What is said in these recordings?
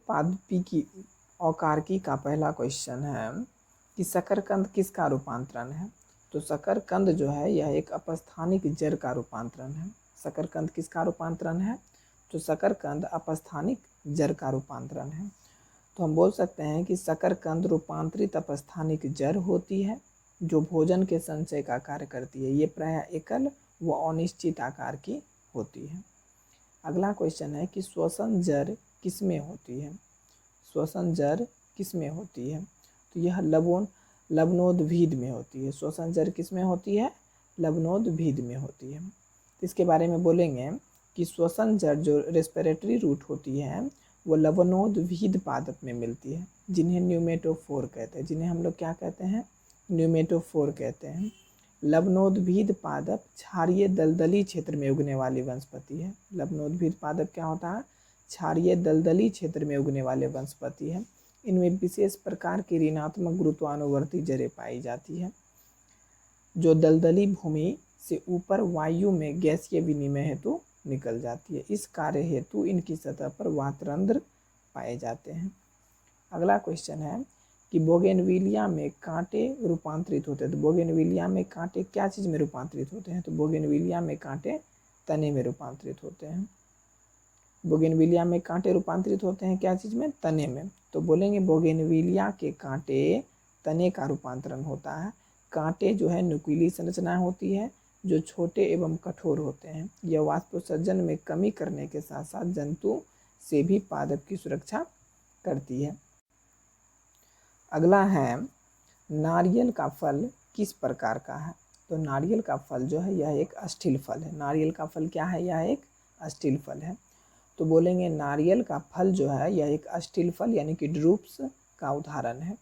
पादपी औकारकी का पहला क्वेश्चन है कि शकरकंद किसका रूपांतरण है। तो शकरकंद जो है यह एक अपस्थानिक जड़ का रूपांतरण है। शकरकंद किसका रूपांतरण है? तो शकरकंद अपस्थानिक जड़ का रूपांतरण है। तो हम बोल सकते हैं कि शकरकंद रूपांतरित अपस्थानिक जड़ होती है जो भोजन के संचय का कार्य करती है। ये प्रायः एकल व अनिश्चित आकार की होती है। अगला क्वेश्चन है कि श्वसन जड़ किसमें होती है। श्वसन जड़ किसमें होती है? तो यह लवणोद्भिद में होती है। श्वसन जड़ किसमें होती है? लवणोद्भिद में होती है। तो इसके बारे में बोलेंगे कि श्वसन जड़ जो रेस्पिरेटरी रूट होती है वो लवणोद्भिद पादप में मिलती है, जिन्हें न्यूमेटोफोर कहते हैं। जिन्हें हम लोग क्या कहते हैं? न्यूमेटोफोर कहते हैं। लवणोद्भिद पादप क्षारीय दलदली क्षेत्र में उगने वाली वनस्पति है। लवणोद्भिद पादप क्या होता है? क्षारीय दलदली क्षेत्र में उगने वाले वनस्पति है। इनमें विशेष प्रकार की ऋणात्मक गुरुत्वानुवर्ती जड़ें पाई जाती है जो दलदली भूमि से ऊपर वायु में गैसीय विनिमय हेतु निकल जाती है। इस कार्य हेतु इनकी सतह पर वातरंध्र पाए जाते हैं। अगला क्वेश्चन है कि बोगेनविलिया में कांटे रूपांतरित होते हैं। तो बोगेनविलिया में कांटे क्या चीज़ में रूपांतरित होते हैं? तो बोगेनविलिया में कांटे तने में रूपांतरित होते हैं। बोगेनविलिया में कांटे रूपांतरित होते हैं क्या चीज़ में? तने में। तो बोलेंगे बोगेनविलिया के कांटे तने का रूपांतरण होता है। कांटे जो है नुकीली संरचना होती है जो छोटे एवं कठोर होते हैं। यह वाष्पोत्सर्जन में कमी करने के साथ साथ जंतु से भी पादप की सुरक्षा करती है। अगला है नारियल का फल किस प्रकार का है। तो नारियल का फल जो है यह एक अस्थिल फल है। नारियल का फल क्या है? यह एक अस्थिल फल है। तो बोलेंगे नारियल का फल जो है यह एक अस्थिल फल यानी कि ड्रूप्स का उदाहरण है।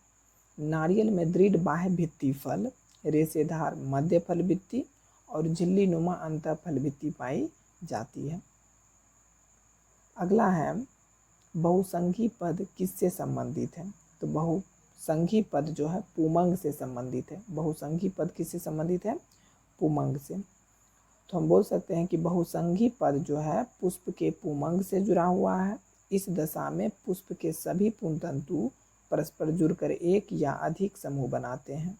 नारियल में दृढ़ बाह्य भित्ति फल, रेशेदार मध्य फल भित्ति और झिल्ली नुमा अंतः फल भित्ति पाई जाती है। अगला है बहुसंघी पद किससे संबंधित है। तो बहुसंघी पद जो है पुमंग से संबंधित है। बहुसंघी पद किससे संबंधित है? पुमंग से। तो हम बोल सकते हैं कि बहुसंघी पद जो है पुष्प के पुमंग से जुड़ा हुआ है। इस दशा में पुष्प के सभी पुंतंतु परस्पर जुड़कर एक या अधिक समूह बनाते हैं,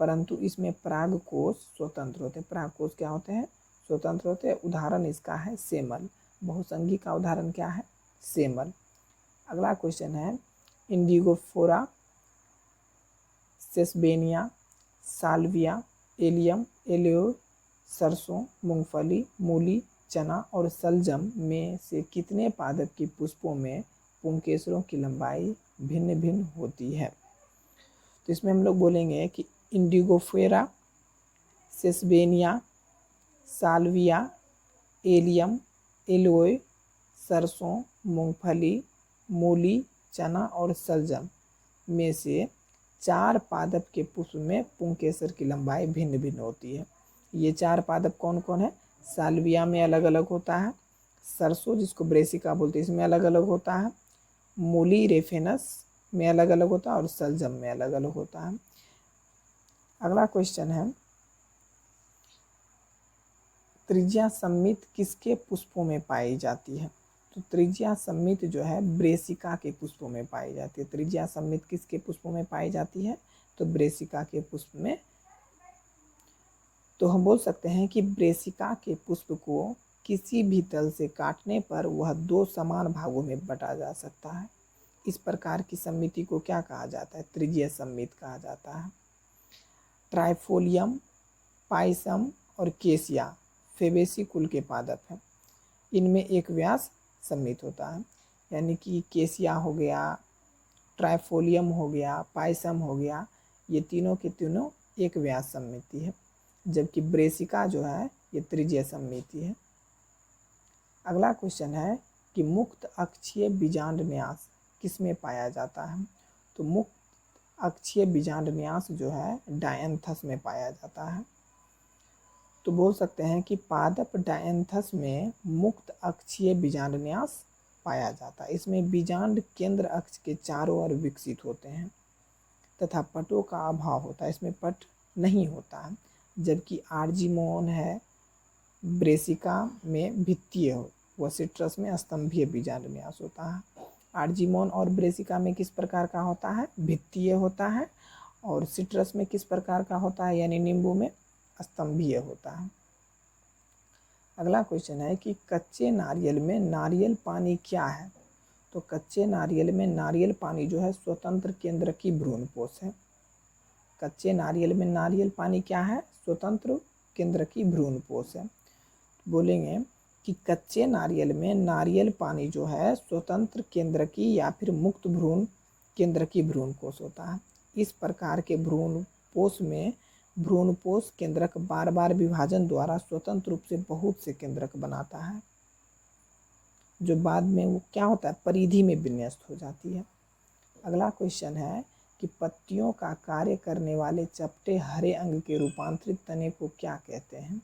परंतु इसमें परागकोश स्वतंत्र होते हैं। परागकोश क्या होते हैं? स्वतंत्र होते हैं। उदाहरण इसका है सेमल। बहुसंघी का उदाहरण क्या है? सेमल। अगला क्वेश्चन है इंडिगोफोरा, सेसबेनिया, साल्विया, एलियम, एलियो, सरसों, मूंगफली, मूली, चना और सलजम में से कितने पादप की पुष्पों में पुंकेसरों की लंबाई भिन्न भिन्न होती है। तो इसमें हम लोग बोलेंगे कि Indigofera, sesbania, Salvia, allium, alloy, सरसों, मूंगफली, मूली, चना और सलजम में से 4 पादप के पुष्प में पुंकेसर की लंबाई भिन्न भिन्न होती है। ये 4 पादप कौन कौन है? साल्विया में अलग अलग होता है, सरसों जिसको ब्रेसिका बोलते हैं इसमें अलग अलग होता है, मूली रेफेनस में अलग अलग होता है और सलजम में अलग अलग होता है। अगला क्वेश्चन है त्रिज्या सम्मित किसके पुष्पों में पाई जाती है। तो त्रिज्या सम्मित जो है ब्रेसिका के पुष्पों में पाई जाती है। त्रिज्या सम्मित किसके पुष्पों में पाई जाती है? तो ब्रेसिका के पुष्प में। तो हम बोल सकते हैं कि ब्रेसिका के पुष्प को किसी भी तल से काटने पर वह 2 समान भागों में बटा जा सकता है। इस प्रकार की सम्मिति को क्या कहा जाता है? त्रिज्या सम्मित कहा जाता है। ट्राइफोलियम, पाइसम और केसिया फेबेसी कुल के पादप हैं। इनमें एक व्यास सम्मित होता है, यानी कि केसिया हो गया, ट्राइफोलियम हो गया, पाइसम हो गया, ये तीनों के तीनों एक व्यास सम्मिति है, जबकि ब्रेसिका जो है ये त्रिज्या सम्मिति है। अगला क्वेश्चन है कि मुक्त अक्षीय बीजांड न्यास किसमें पाया जाता है। तो मुक्त अक्षीय बीजांड न्यास जो है डायंथस में पाया जाता है। तो बोल सकते हैं कि पादप डायंथस में मुक्त अक्षीय बीजांड न्यास पाया जाता है। इसमें बीजांड केंद्र अक्ष के चारों ओर विकसित होते हैं तथा पटों का अभाव होता है। इसमें पट नहीं होता है, जबकि आर्जीमोन है ब्रेसिका में भित्तीय हो, व सिट्रस में स्तंभीय बीजांड न्यास होता है। आर्जीमोन और ब्रेसिका में किस प्रकार का होता है? भित्तीय होता है। और सिट्रस में किस प्रकार का होता है, यानी नींबू में स्तंभीय होता है। अगला क्वेश्चन है कि कच्चे नारियल में नारियल पानी क्या है? तो कच्चे नारियल में नारियल पानी जो है स्वतंत्र केंद्रकी भ्रूणपोष है। कच्चे नारियल में नारियल पानी क्या है? स्वतंत्र केंद्रकी भ्रूणपोष है। बोलेंगे कि कच्चे नारियल में नारियल पानी जो है स्वतंत्र केंद्रकी या फिर मुक्त भ्रूण केंद्रकी भ्रूणकोष होता है। इस प्रकार के भ्रूणपोष में भ्रूणपोष केंद्रक बार बार विभाजन द्वारा स्वतंत्र रूप से बहुत से केंद्रक बनाता है, जो बाद में वो क्या होता है, परिधि में विन्यस्त हो जाती है। अगला क्वेश्चन है कि पत्तियों का कार्य करने वाले चपटे हरे अंग के रूपांतरित तने को क्या कहते हैं?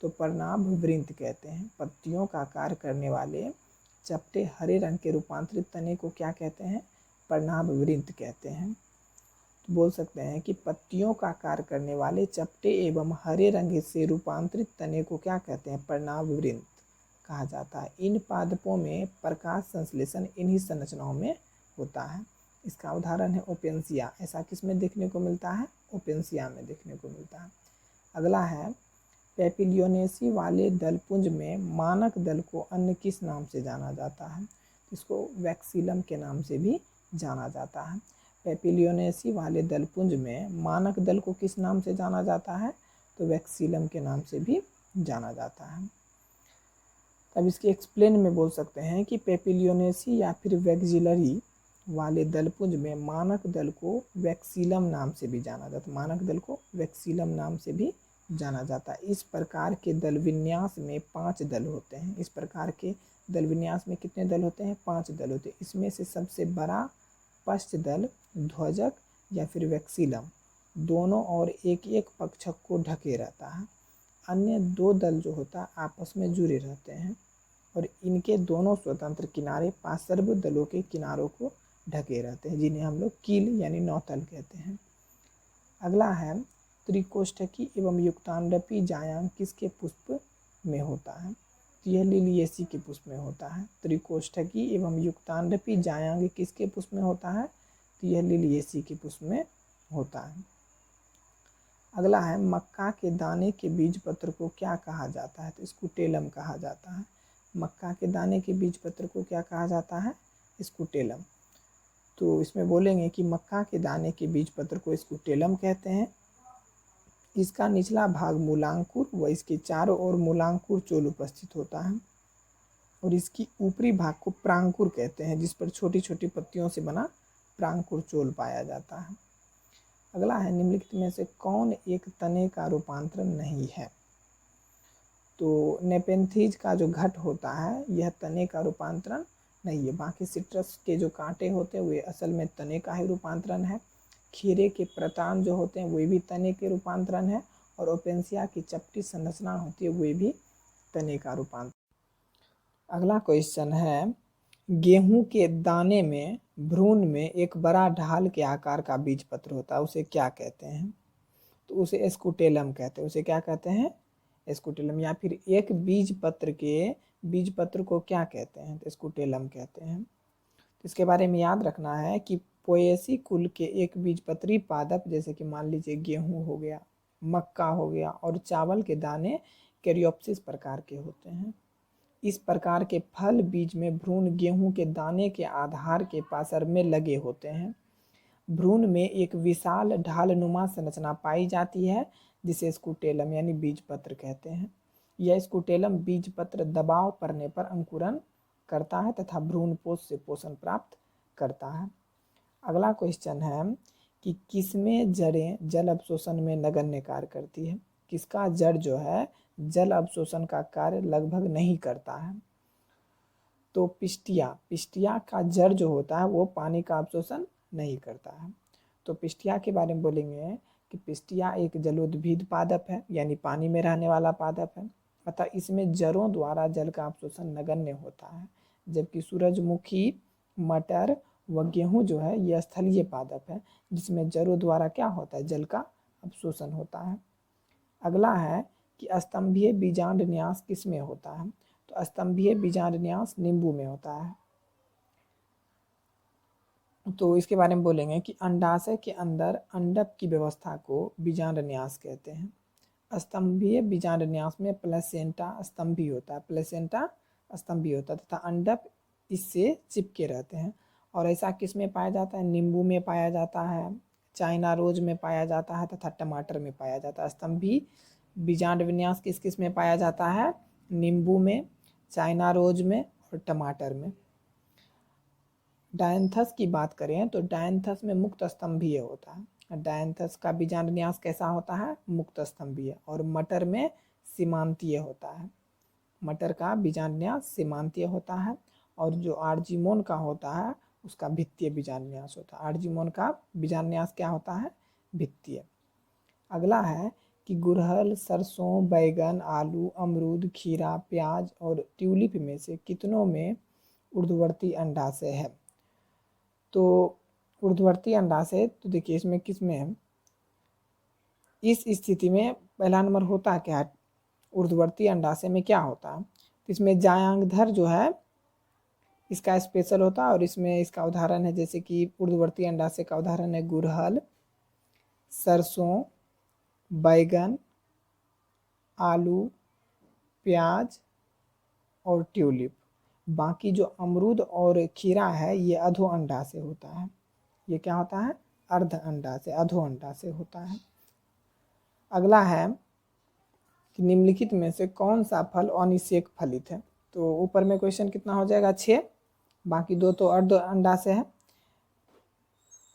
तो पर्णाभ वृंत कहते हैं। पत्तियों का कार्य करने वाले चपटे हरे रंग के रूपांतरित तने को क्या कहते हैं? पर्णाभ वृंत कहते हैं। तो बोल सकते हैं कि पत्तियों का कार्य करने वाले चपटे एवं हरे रंग से रूपांतरित तने को क्या कहते हैं? पर्णाभ वृंत कहा जाता है। इन पादपों में प्रकाश संश्लेषण इन्हीं संरचनाओं में होता है। इसका उदाहरण है ओपेंसिया। ऐसा किस में देखने को मिलता है? ओपेंसिया में देखने को मिलता है। अगला है पेपिलियोनेसी वाले दलपुंज में मानक दल को अन्य किस नाम से जाना जाता है? इसको वैक्सीलम के नाम से भी जाना जाता है। पेपिलियोनेसी वाले दलपुंज में मानक दल को किस नाम से जाना जाता है? तो वैक्सीलम के नाम से भी जाना जाता है। अब इसके एक्सप्लेन में बोल सकते हैं कि पेपिलियोनेसी या फिर वैक्सिलरी वाले दलपुंज में मानक दल को वैक्सीलम नाम से भी जाना जाता है। मानक दल को वैक्सीलम नाम से भी जाना जाता है। इस प्रकार के दल विन्यास में 5 दल होते हैं। इस प्रकार के दल विन्यास में कितने दल होते हैं? 5 दल होते हैं। इसमें से सबसे बड़ा पश्च दल ध्वजक या फिर वैक्सीलम दोनों और एक एक पक्षक को ढके रहता है। अन्य 2 दल जो होता है आपस में जुड़े रहते हैं और इनके दोनों स्वतंत्र किनारे पार्श्व दलों के किनारों को ढके रहते हैं, जिन्हें हम लोग कील यानी नौतल कहते हैं। अगला है त्रिकोष्ठकी एवं युक्तांडपी जायांग किसके पुष्प में होता है? तो यह लिलियेसी के पुष्प में होता है। त्रिकोष्ठकी एवं युक्तांडपी जायांग किसके पुष्प में होता है? तो यह लिलियेसी के पुष्प में होता है। अगला है मक्का के दाने के बीज पत्र को क्या कहा जाता है? तो स्कुटेलम कहा जाता है। मक्का के दाने के बीज पत्र को क्या कहा जाता है? स्कुटेलम। तो इसमें बोलेंगे कि मक्का के दाने के बीज पत्र को स्कुटेलम कहते हैं। इसका निचला भाग मूलांकुर व इसके चारों ओर मूलांकुर चोल उपस्थित होता है और इसकी ऊपरी भाग को प्रांकुर कहते हैं, जिस पर छोटी छोटी पत्तियों से बना प्रांकुर चोल पाया जाता है। अगला है निम्नलिखित में से कौन एक तने का रूपांतरण नहीं है? तो नेपेंथीज का जो घट होता है यह तने का रूपांतरण नहीं है। बाकी सिट्रस के जो कांटे होते हैं वे असल में तने का ही रूपांतरण है। खीरे के प्रतान जो होते हैं वे भी तने के रूपांतरण है और ओपेंसिया की चपटी संरचना होती है वे भी तने का रूपांतरण। अगला क्वेश्चन है गेहूं के दाने में भ्रूण में एक बड़ा ढाल के आकार का बीज पत्र होता है, उसे क्या कहते हैं? तो उसे स्कुटेलम कहते हैं। उसे क्या कहते हैं? स्कुटेलम। या फिर एक बीज पत्र के बीज पत्र को क्या कहते हैं? तो स्कुटेलम कहते हैं। तो इसके बारे में याद रखना है कि पोएसी कुल के एक बीजपत्री पादप जैसे कि मान लीजिए गेहूं हो गया, मक्का हो गया और चावल के दाने कैरियोप्सिस प्रकार के होते हैं। इस प्रकार के फल बीज में भ्रूण गेहूं के दाने के आधार के पार्श्व में लगे होते हैं। भ्रूण में एक विशाल ढालनुमा संरचना पाई जाती है जिसे स्कुटेलम यानी बीजपत्र कहते हैं। यह स्कुटेलम बीजपत्र दबाव पड़ने पर अंकुरन करता है तथा भ्रूणपोष से पोषण प्राप्त करता है। अगला क्वेश्चन है कि किसमें जड़ें जल अवशोषण में नगण्य कार्य करती है? किसका जड़ जो है जल अवशोषण का कार्य लगभग नहीं करता है? तो पिस्टिया का जड़ जो होता है वो पानी का अवशोषण नहीं करता है। तो पिस्टिया के बारे में बोलेंगे कि पिस्टिया एक जलोद्भिद पादप है यानी पानी में रहने वाला पादप है, अतः इसमें जड़ों द्वारा जल का अवशोषण नगण्य होता है। जबकि सूरजमुखी, मटर व गेहूं जो है यह स्थलीय पादप है जिसमें जड़ों द्वारा क्या होता है? जल का अवशोषण होता है। अगला है कि स्तंभीय बीजांड न्यास किस में होता है? तो स्तंभीय बीजांड न्यास नींबू में होता है। तो इसके बारे में बोलेंगे कि अंडाशय के अंदर अंडक की व्यवस्था को बीजांडन्यास कहते हैं। स्तंभीय बीजांडन्यास में प्लेसेंटा स्तंभी होता है, प्लेसेंटा स्तंभी होता है तथा अंडक इससे चिपके रहते हैं। और ऐसा किस में पाया जाता है? नींबू में पाया जाता है, चाइना रोज में पाया जाता है तथा टमाटर में पाया जाता है। स्तंभी बीजांड विन्यास किस किस में पाया जाता है? नींबू में, चाइना रोज में और टमाटर में। डायंथस की बात करें तो डायंथस में मुक्त स्तंभीय होता है। डायंथस का बीजांडन्यास कैसा होता है? मुक्त स्तंभीय। और मटर में सीमांतीय होता है। मटर का बीजांडन्यास सीमांतीय होता है। और जो आर्जीमोन का होता है उसका भित्तीय बीजांडन्यास होता है। आर्जीमोन का बीजांडन्यास क्या होता है? भित्तीय। अगला है कि गुड़हल, सरसों, बैगन, आलू, अमरूद, खीरा, प्याज और ट्यूलिप में से कितनों में ऊर्ध्ववर्ती अंडाशय है? तो ऊर्ध्ववर्ती अंडाशय तो देखिए इसमें किस में है? इस स्थिति में पहला नंबर होता क्या है? ऊर्ध्ववर्ती अंडाशय में क्या होता है? इसमें जायांगधर जो है इसका स्पेशल होता है। और इसमें इसका उदाहरण है जैसे कि ऊर्ध्ववर्ती अंडाशय का उदाहरण है गुड़हल, सरसों, बैगन, आलू, प्याज और ट्यूलिप। बाकी जो अमरूद और खीरा है ये अधो अंडाशय होता है। ये क्या होता है? अर्ध अंडाशय, अधो अंडाशय होता है। अगला है कि निम्नलिखित में से कौन सा फल अनिषेक फलित है? तो ऊपर में क्वेश्चन कितना हो जाएगा? 6, बाकी 2 तो अर्ध अंडाशय है।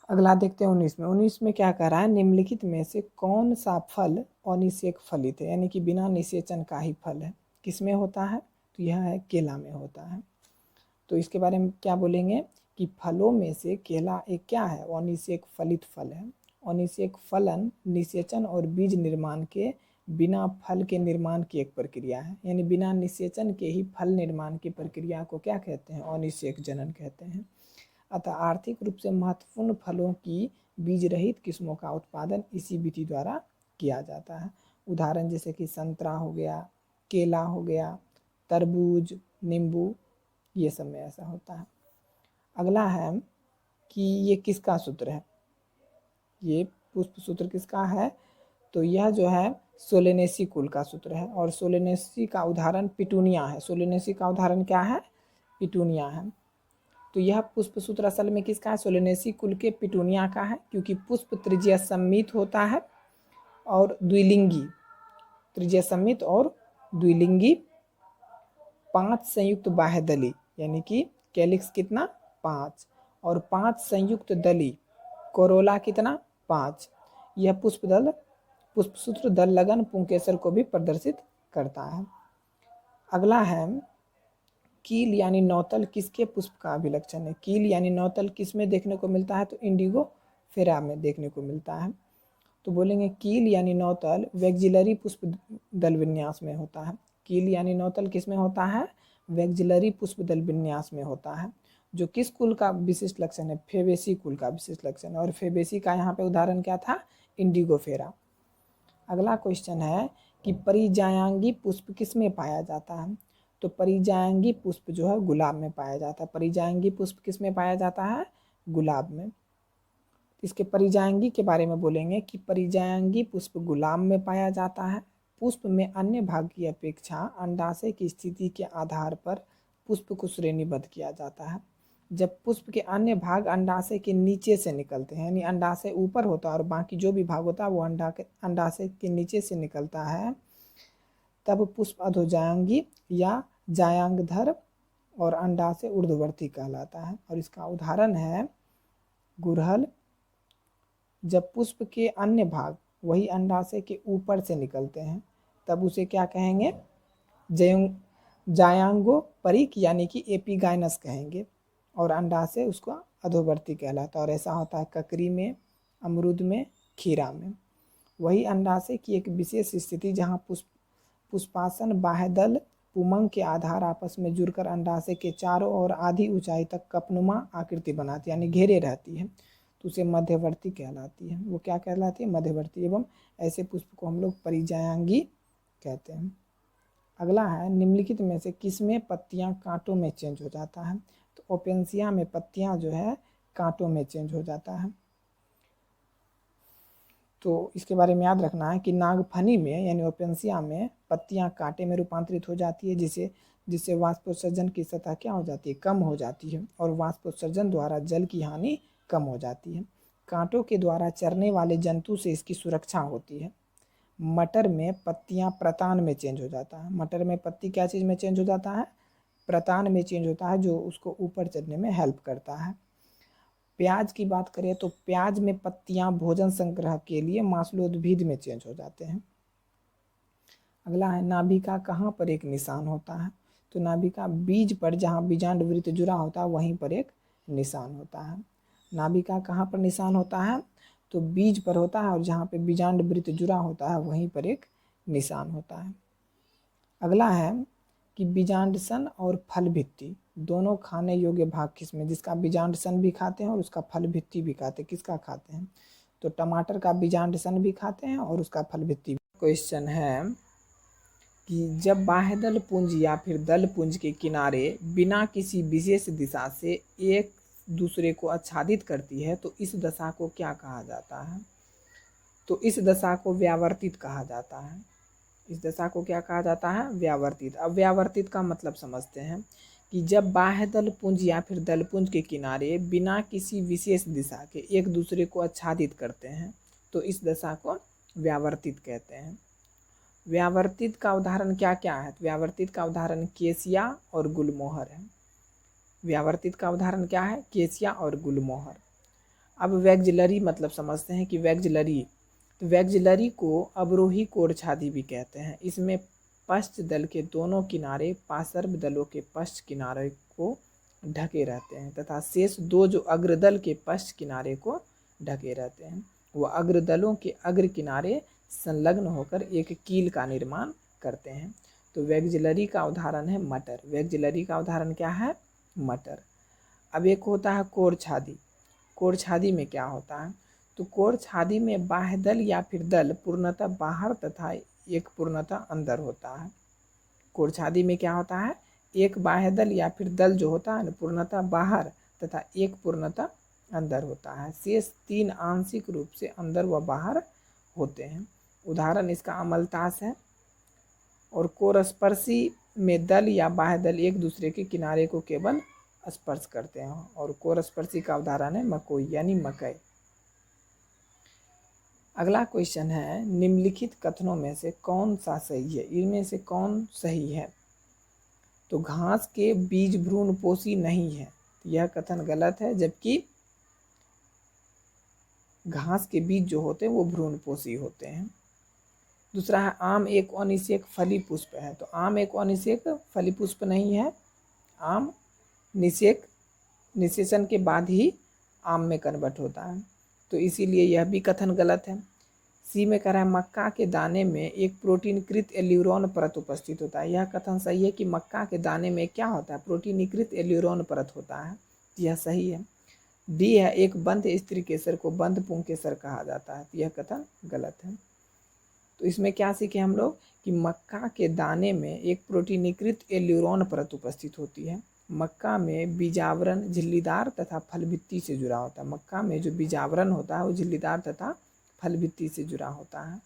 अगला देखते हैं 19 में। 19 में क्या कह रहा है? निम्नलिखित में से कौन सा फल अनिषेक फलित है, यानी कि बिना निषेचन का ही फल है? किस में होता है? तो यह है केला में होता है। तो इसके बारे में क्या बोलेंगे कि फलों में से केला एक क्या है? अनिषेक फलित फल है। अनिषेक फलन निषेचन और बीज निर्माण के बिना फल के निर्माण की एक प्रक्रिया है। यानी बिना निषेचन के ही फल निर्माण की प्रक्रिया को क्या कहते हैं? अनिषेक जनन कहते हैं। अतः आर्थिक रूप से महत्वपूर्ण फलों की बीज रहित किस्मों का उत्पादन इसी विधि द्वारा किया जाता है। उदाहरण जैसे कि संतरा हो गया, केला हो गया, तरबूज, नींबू, ये सब में ऐसा होता है। अगला है कि ये किसका सूत्र है? ये पुष्प सूत्र किसका है? तो यह जो है सोलेनेसी कुल का सूत्र है। और सोलेनेसी का उदाहरण पिटूनिया है। सोलेनेसी का उदाहरण क्या है? पिटूनिया है। तो यह पुष्प सूत्र असल में किसका है? सोलेनेसी कुल के पिटूनिया का है, क्योंकि पुष्प त्रिज्या सम्मित होता है और द्विलिंगी, त्रिज्या सम्मित और द्विलिंगी, 5 संयुक्त बाह्य दली, यानी कि कैलिक्स कितना? 5, और 5 संयुक्त दली, कोरोला कितना? 5। यह पुष्पसूत्र दल लगन पुंकेसर को भी प्रदर्शित करता है। अगला है कील यानी नौतल किसके पुष्प का अभिलक्षण है? कील यानी नौतल किस में देखने को मिलता है? तो इंडिगो फेरा में देखने को मिलता है। तो बोलेंगे कील यानी नौतल वेक्जिलरी पुष्प दल विन्यास में होता है। कील यानी नौतल किस में होता है? वेक्जिलरी पुष्प दल विन्यास में होता है, जो किस कुल का विशिष्ट लक्षण है? फेबेसी कुल का विशिष्ट लक्षण है। और फेबेसी का यहाँ पे उदाहरण क्या था? इंडिगो फेरा। अगला क्वेश्चन है कि परिजायांगी पुष्प किस में पाया जाता है? तो परिजायांगी पुष्प जो है गुलाब में पाया जाता है। परिजायांगी पुष्प किस में पाया जाता है? गुलाब में। इसके परिजायांगी के बारे में बोलेंगे कि परिजायांगी पुष्प गुलाब में पाया जाता है। पुष्प में अन्य भाग की अपेक्षा अंडाशय की स्थिति के आधार पर पुष्प को श्रेणीबद्ध किया जाता है। जब पुष्प के अन्य भाग अंडाशय के नीचे से निकलते हैं, यानी अंडाशय ऊपर होता है और बाकी जो भी भाग होता है वो अंडाशय के नीचे से निकलता है, तब पुष्प अधोजायांगी या जायांगधर और अंडाशय ऊर्ध्ववर्ती कहलाता है। और इसका उदाहरण है गुड़हल। जब पुष्प के अन्य भाग वही अंडाशय के ऊपर से निकलते हैं तब उसे क्या कहेंगे? जायांगो परिक यानी कि एपिगाइनस कहेंगे। और अंडाशय उसका अधोवर्ती कहलाता है। और ऐसा होता है ककड़ी में, अमरूद में, खीरा में। वही अंडाशय की एक विशेष स्थिति जहाँ पुष्पासन बाह्यदल पुमंग के आधार आपस में जुड़कर अंडाशय के चारों ओर आधी ऊंचाई तक कपनुमा आकृति बनाती है, यानी घेरे रहती है, तो उसे मध्यवर्ती कहलाती है। वो क्या कहलाती है? मध्यवर्ती। एवं ऐसे पुष्प को हम लोग परिजायांगी कहते हैं। अगला है निम्नलिखित में से किसमें पत्तियां कांटों में चेंज हो जाता है? तो ओपेंसिया में पत्तियां जो है कांटों में चेंज हो जाता है। तो इसके बारे में याद रखना है कि नागफनी में यानी ओपेंसिया में पत्तियां कांटे में रूपांतरित हो जाती है, जिससे वाष्पोत्सर्जन की सतह क्या हो जाती है, कम हो जाती है, और वाष्पोत्सर्जन द्वारा जल की हानि कम हो जाती है। कांटों के द्वारा चरने वाले जंतु से इसकी सुरक्षा होती है। मटर में पत्तियां प्रतान में चेंज हो जाता है। मटर में पत्ती क्या चीज़ में चेंज हो जाता है, प्रतान में चेंज होता है, जो उसको ऊपर चढ़ने में हेल्प करता है। प्याज की बात करें तो प्याज में पत्तियां भोजन संग्रह के लिए मांसलोद्भिद में चेंज हो जाते हैं। अगला है नाभिका कहाँ पर एक निशान होता है, तो नाभिका बीज पर जहाँ बीजांड वृत्त जुड़ा होता है वहीं पर एक निशान होता है। नाभिका कहाँ पर निशान होता है, तो बीज पर होता है, और जहाँ पे बीजांड वृत्त जुड़ा होता है वहीं पर एक निशान होता है। अगला है कि बीजांड सन और फल भित्ति दोनों खाने योग्य भाग किसमें, जिसका बीजांड सन भी खाते हैं और उसका फल भित्ति भी खाते हैं, किसका खाते हैं, तो टमाटर का बीजांड सन भी खाते हैं और उसका फल भित्ति भी। क्वेश्चन है कि जब बाह्यदल पुंज या फिर दल पुंज के किनारे बिना किसी विशेष दिशा से एक दूसरे को आच्छादित करती है तो इस दशा को क्या कहा जाता है, तो इस दशा को व्यावर्तित कहा जाता है। इस दशा को क्या कहा जाता है, व्यावर्तित। अब व्यावर्तित का मतलब समझते हैं कि जब बाह्यदल पुंज या फिर दल पुंज के किनारे बिना किसी विशेष दिशा के एक दूसरे को आच्छादित करते हैं तो इस दशा को व्यावर्तित कहते हैं। व्यावर्तित का उदाहरण क्या क्या है, तो व्यावर्तित का उदाहरण केसिया और गुलमोहर है। व्यावर्तित का उदाहरण क्या है, केसिया और गुलमोहर। अब वैग्जलरी मतलब समझते हैं कि वैग्जलरी, तो वैग्जलरी को अवरोही कोरछादी भी कहते हैं। इसमें पश्च दल के दोनों किनारे पार्श्व दलों के पश्च किनारे को ढके रहते हैं तथा शेष दो जो अग्रदल के पश्च किनारे को ढके रहते हैं, वह अग्रदलों के अग्र किनारे संलग्न होकर एक कील का निर्माण करते हैं। तो वैग्जलरी का उदाहरण है मटर। वैग्जलरी का उदाहरण क्या है, मटर। अब एक होता है कोरछादी। कोरछादी में क्या होता है, तो कोरछादी में बाह्यदल या फिर दल पूर्णतः बाहर तथा एक पूर्णतः अंदर होता है। कोरछादी में क्या होता है, एक बाह्यदल या फिर दल जो होता है पूर्णतः बाहर तथा एक पूर्णतः अंदर होता है। शेष तीन आंशिक रूप से अंदर व बाहर होते हैं। उदाहरण इसका अमलतास है। और कोरस्पर्शी में दल या बाह्यदल एक दूसरे के किनारे को केवल स्पर्श करते हैं, और कोरस्पर्शी का उदाहरण है मकोई यानी मकई। अगला क्वेश्चन है निम्नलिखित कथनों में से कौन सा सही है, इनमें से कौन सही है, तो घास के बीज भ्रूणपोषी नहीं है, यह कथन गलत है, जबकि घास के बीज जो होते हैं वो भ्रूणपोषी होते हैं। दूसरा है आम एक अनिषेक फली पुष्प है, तो आम एक अनिषेक फली पुष्प नहीं है, आम निषेचन के बाद ही आम में कन्वर्ट होता है, तो इसीलिए यह भी कथन गलत है। सी में कह रहा है मक्का के दाने में एक प्रोटीनकृत एल्यूरोन परत उपस्थित होता है, यह कथन सही है कि मक्का के दाने में क्या होता है, प्रोटीनीकृत एल्यूरोन परत होता है, यह सही है। डी है एक बंद स्त्री केसर को बंद पुंकेसर कहा जाता है, यह कथन गलत है। तो इसमें क्या सीखे हम लोग कि मक्का के दाने में एक प्रोटीनीकृत एल्यूरोन परत उपस्थित होती है। मक्का में बीजावरण झिल्लीदार तथा फलभित्ति से जुड़ा होता है। मक्का में जो बीजावरण होता है वो झिल्लीदार तथा फलभित्ति से जुड़ा होता है।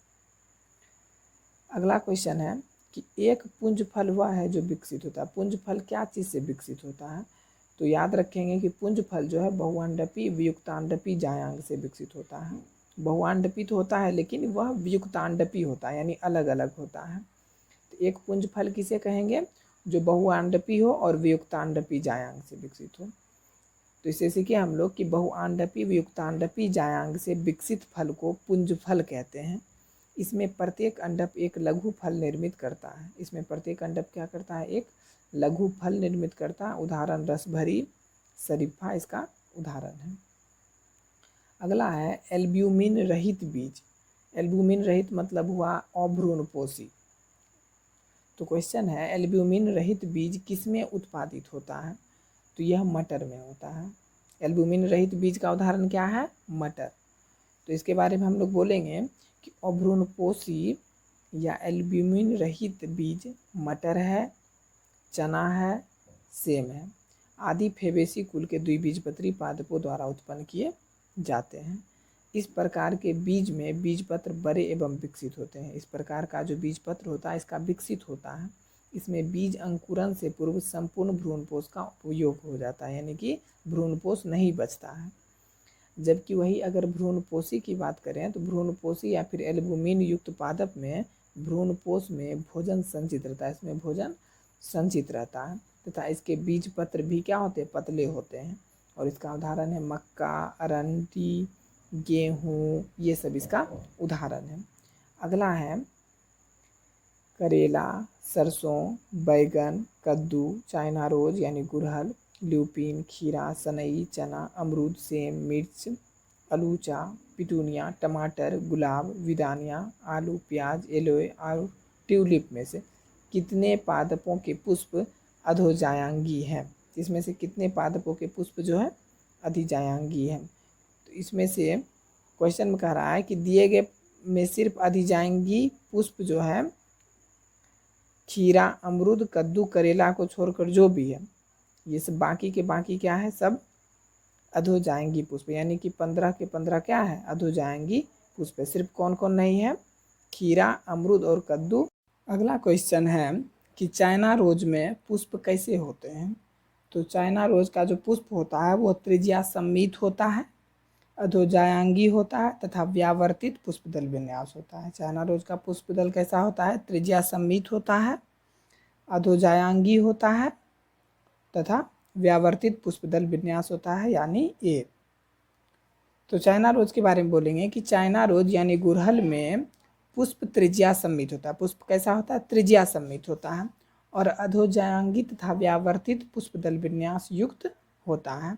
अगला क्वेश्चन है कि एक पुंज फल वह है जो विकसित होता है। पुंज फल क्या चीज़ से विकसित होता है, तो याद रखेंगे कि पुंज फल जो है बहुअंडपी वियुक्तांडपी जायांग से विकसित होता है। बहुअंडपी तो होता है लेकिन वह वियुक्तांडपी होता है यानी अलग अलग होता है। तो एक पुंज फल किसे कहेंगे, जो बहुअंडपी हो और वियुक्तांडपी जायांग से विकसित हो। तो इसे सीखे हम लोग कि बहुअंडपी वियुक्तांडपी जायांग से विकसित फल को पुंज फल कहते हैं। इसमें प्रत्येक अंडप एक लघु फल निर्मित करता है। इसमें प्रत्येक अंडप क्या करता है, एक लघु फल निर्मित करता है। उदाहरण रसभरी शरीफा इसका उदाहरण है। अगला है एल्ब्यूमिन रहित बीज। एल्ब्यूमिन रहित मतलब हुआ अभ्रूणपोषी। तो क्वेश्चन है एल्ब्यूमिन रहित बीज किसमें उत्पादित होता है, तो यह मटर में होता है। एल्ब्यूमिन रहित बीज का उदाहरण क्या है, मटर। तो इसके बारे में हम लोग बोलेंगे कि अभ्रूणपोषी या एल्ब्यूमिन रहित बीज मटर है, चना है, सेम है। आदि फेबेसी कुल के द्विबीजपत्री पादपों द्वारा उत्पन्न किए जाते हैं। इस प्रकार के बीज में बीजपत्र बड़े एवं विकसित होते हैं। इस प्रकार का जो बीजपत्र होता है इसका विकसित होता है। इसमें बीज अंकुरन से पूर्व संपूर्ण भ्रूणपोष का उपयोग हो जाता है, यानी कि भ्रूणपोष नहीं बचता है। जबकि वही अगर भ्रूणपोषी की बात करें तो भ्रूणपोषी या फिर एल्बुमिन युक्त पादप में भ्रूणपोष में भोजन संचित रहता है, इसमें भोजन संचित रहता है तथा इसके बीज पत्र भी क्या होते हैं, पतले होते हैं। और इसका उदाहरण है मक्का, अरंडी, गेहूँ, ये सब इसका उदाहरण है। अगला है करेला, सरसों, बैगन, कद्दू, चाइना रोज यानी गुड़हल, ल्यूपिन, खीरा, सनई, चना, अमरूद, सेम, मिर्च, अलूचा, पिटूनिया, टमाटर, गुलाब, विदानिया, आलू, प्याज, एलोए और ट्यूलिप में से कितने पादपों के पुष्प अधोजायांगी हैं? इसमें से कितने पादपों के पुष्प जो है अधिजायांगी हैं? तो इसमें से क्वेश्चन में कह रहा है कि दिए गए में सिर्फ अधिजायांगी पुष्प जो है खीरा, अमरूद, कद्दू, करेला को छोड़कर जो भी है ये सब बाकी के बाकी क्या है, सब अधोजायांगी पुष्प, यानी कि 15 के 15 क्या है, अधोजायांगी पुष्प। सिर्फ कौन कौन नहीं है, खीरा, अमरूद और कद्दू। अगला क्वेश्चन है कि चाइना रोज में पुष्प कैसे होते हैं? तो चाइना रोज का जो पुष्प होता है वो त्रिज्या सममित होता है, अधोजायांगी होता है तथा व्यावर्तित पुष्पदल विन्यास होता है। चाइना रोज का पुष्पदल कैसा होता है, त्रिज्या सममित होता है, अधोजायांगी होता है तथा व्यावर्तित पुष्पदल विन्यास होता है, यानी ए। तो चाइना रोज के बारे में बोलेंगे कि चाइना रोज यानी गुड़हल में पुष्प त्रिज्या सममित होता है। पुष्प कैसा होता है, त्रिज्या सममित होता है और अधोजायांगी तथा व्यावर्तित पुष्पदल विन्यास युक्त होता है।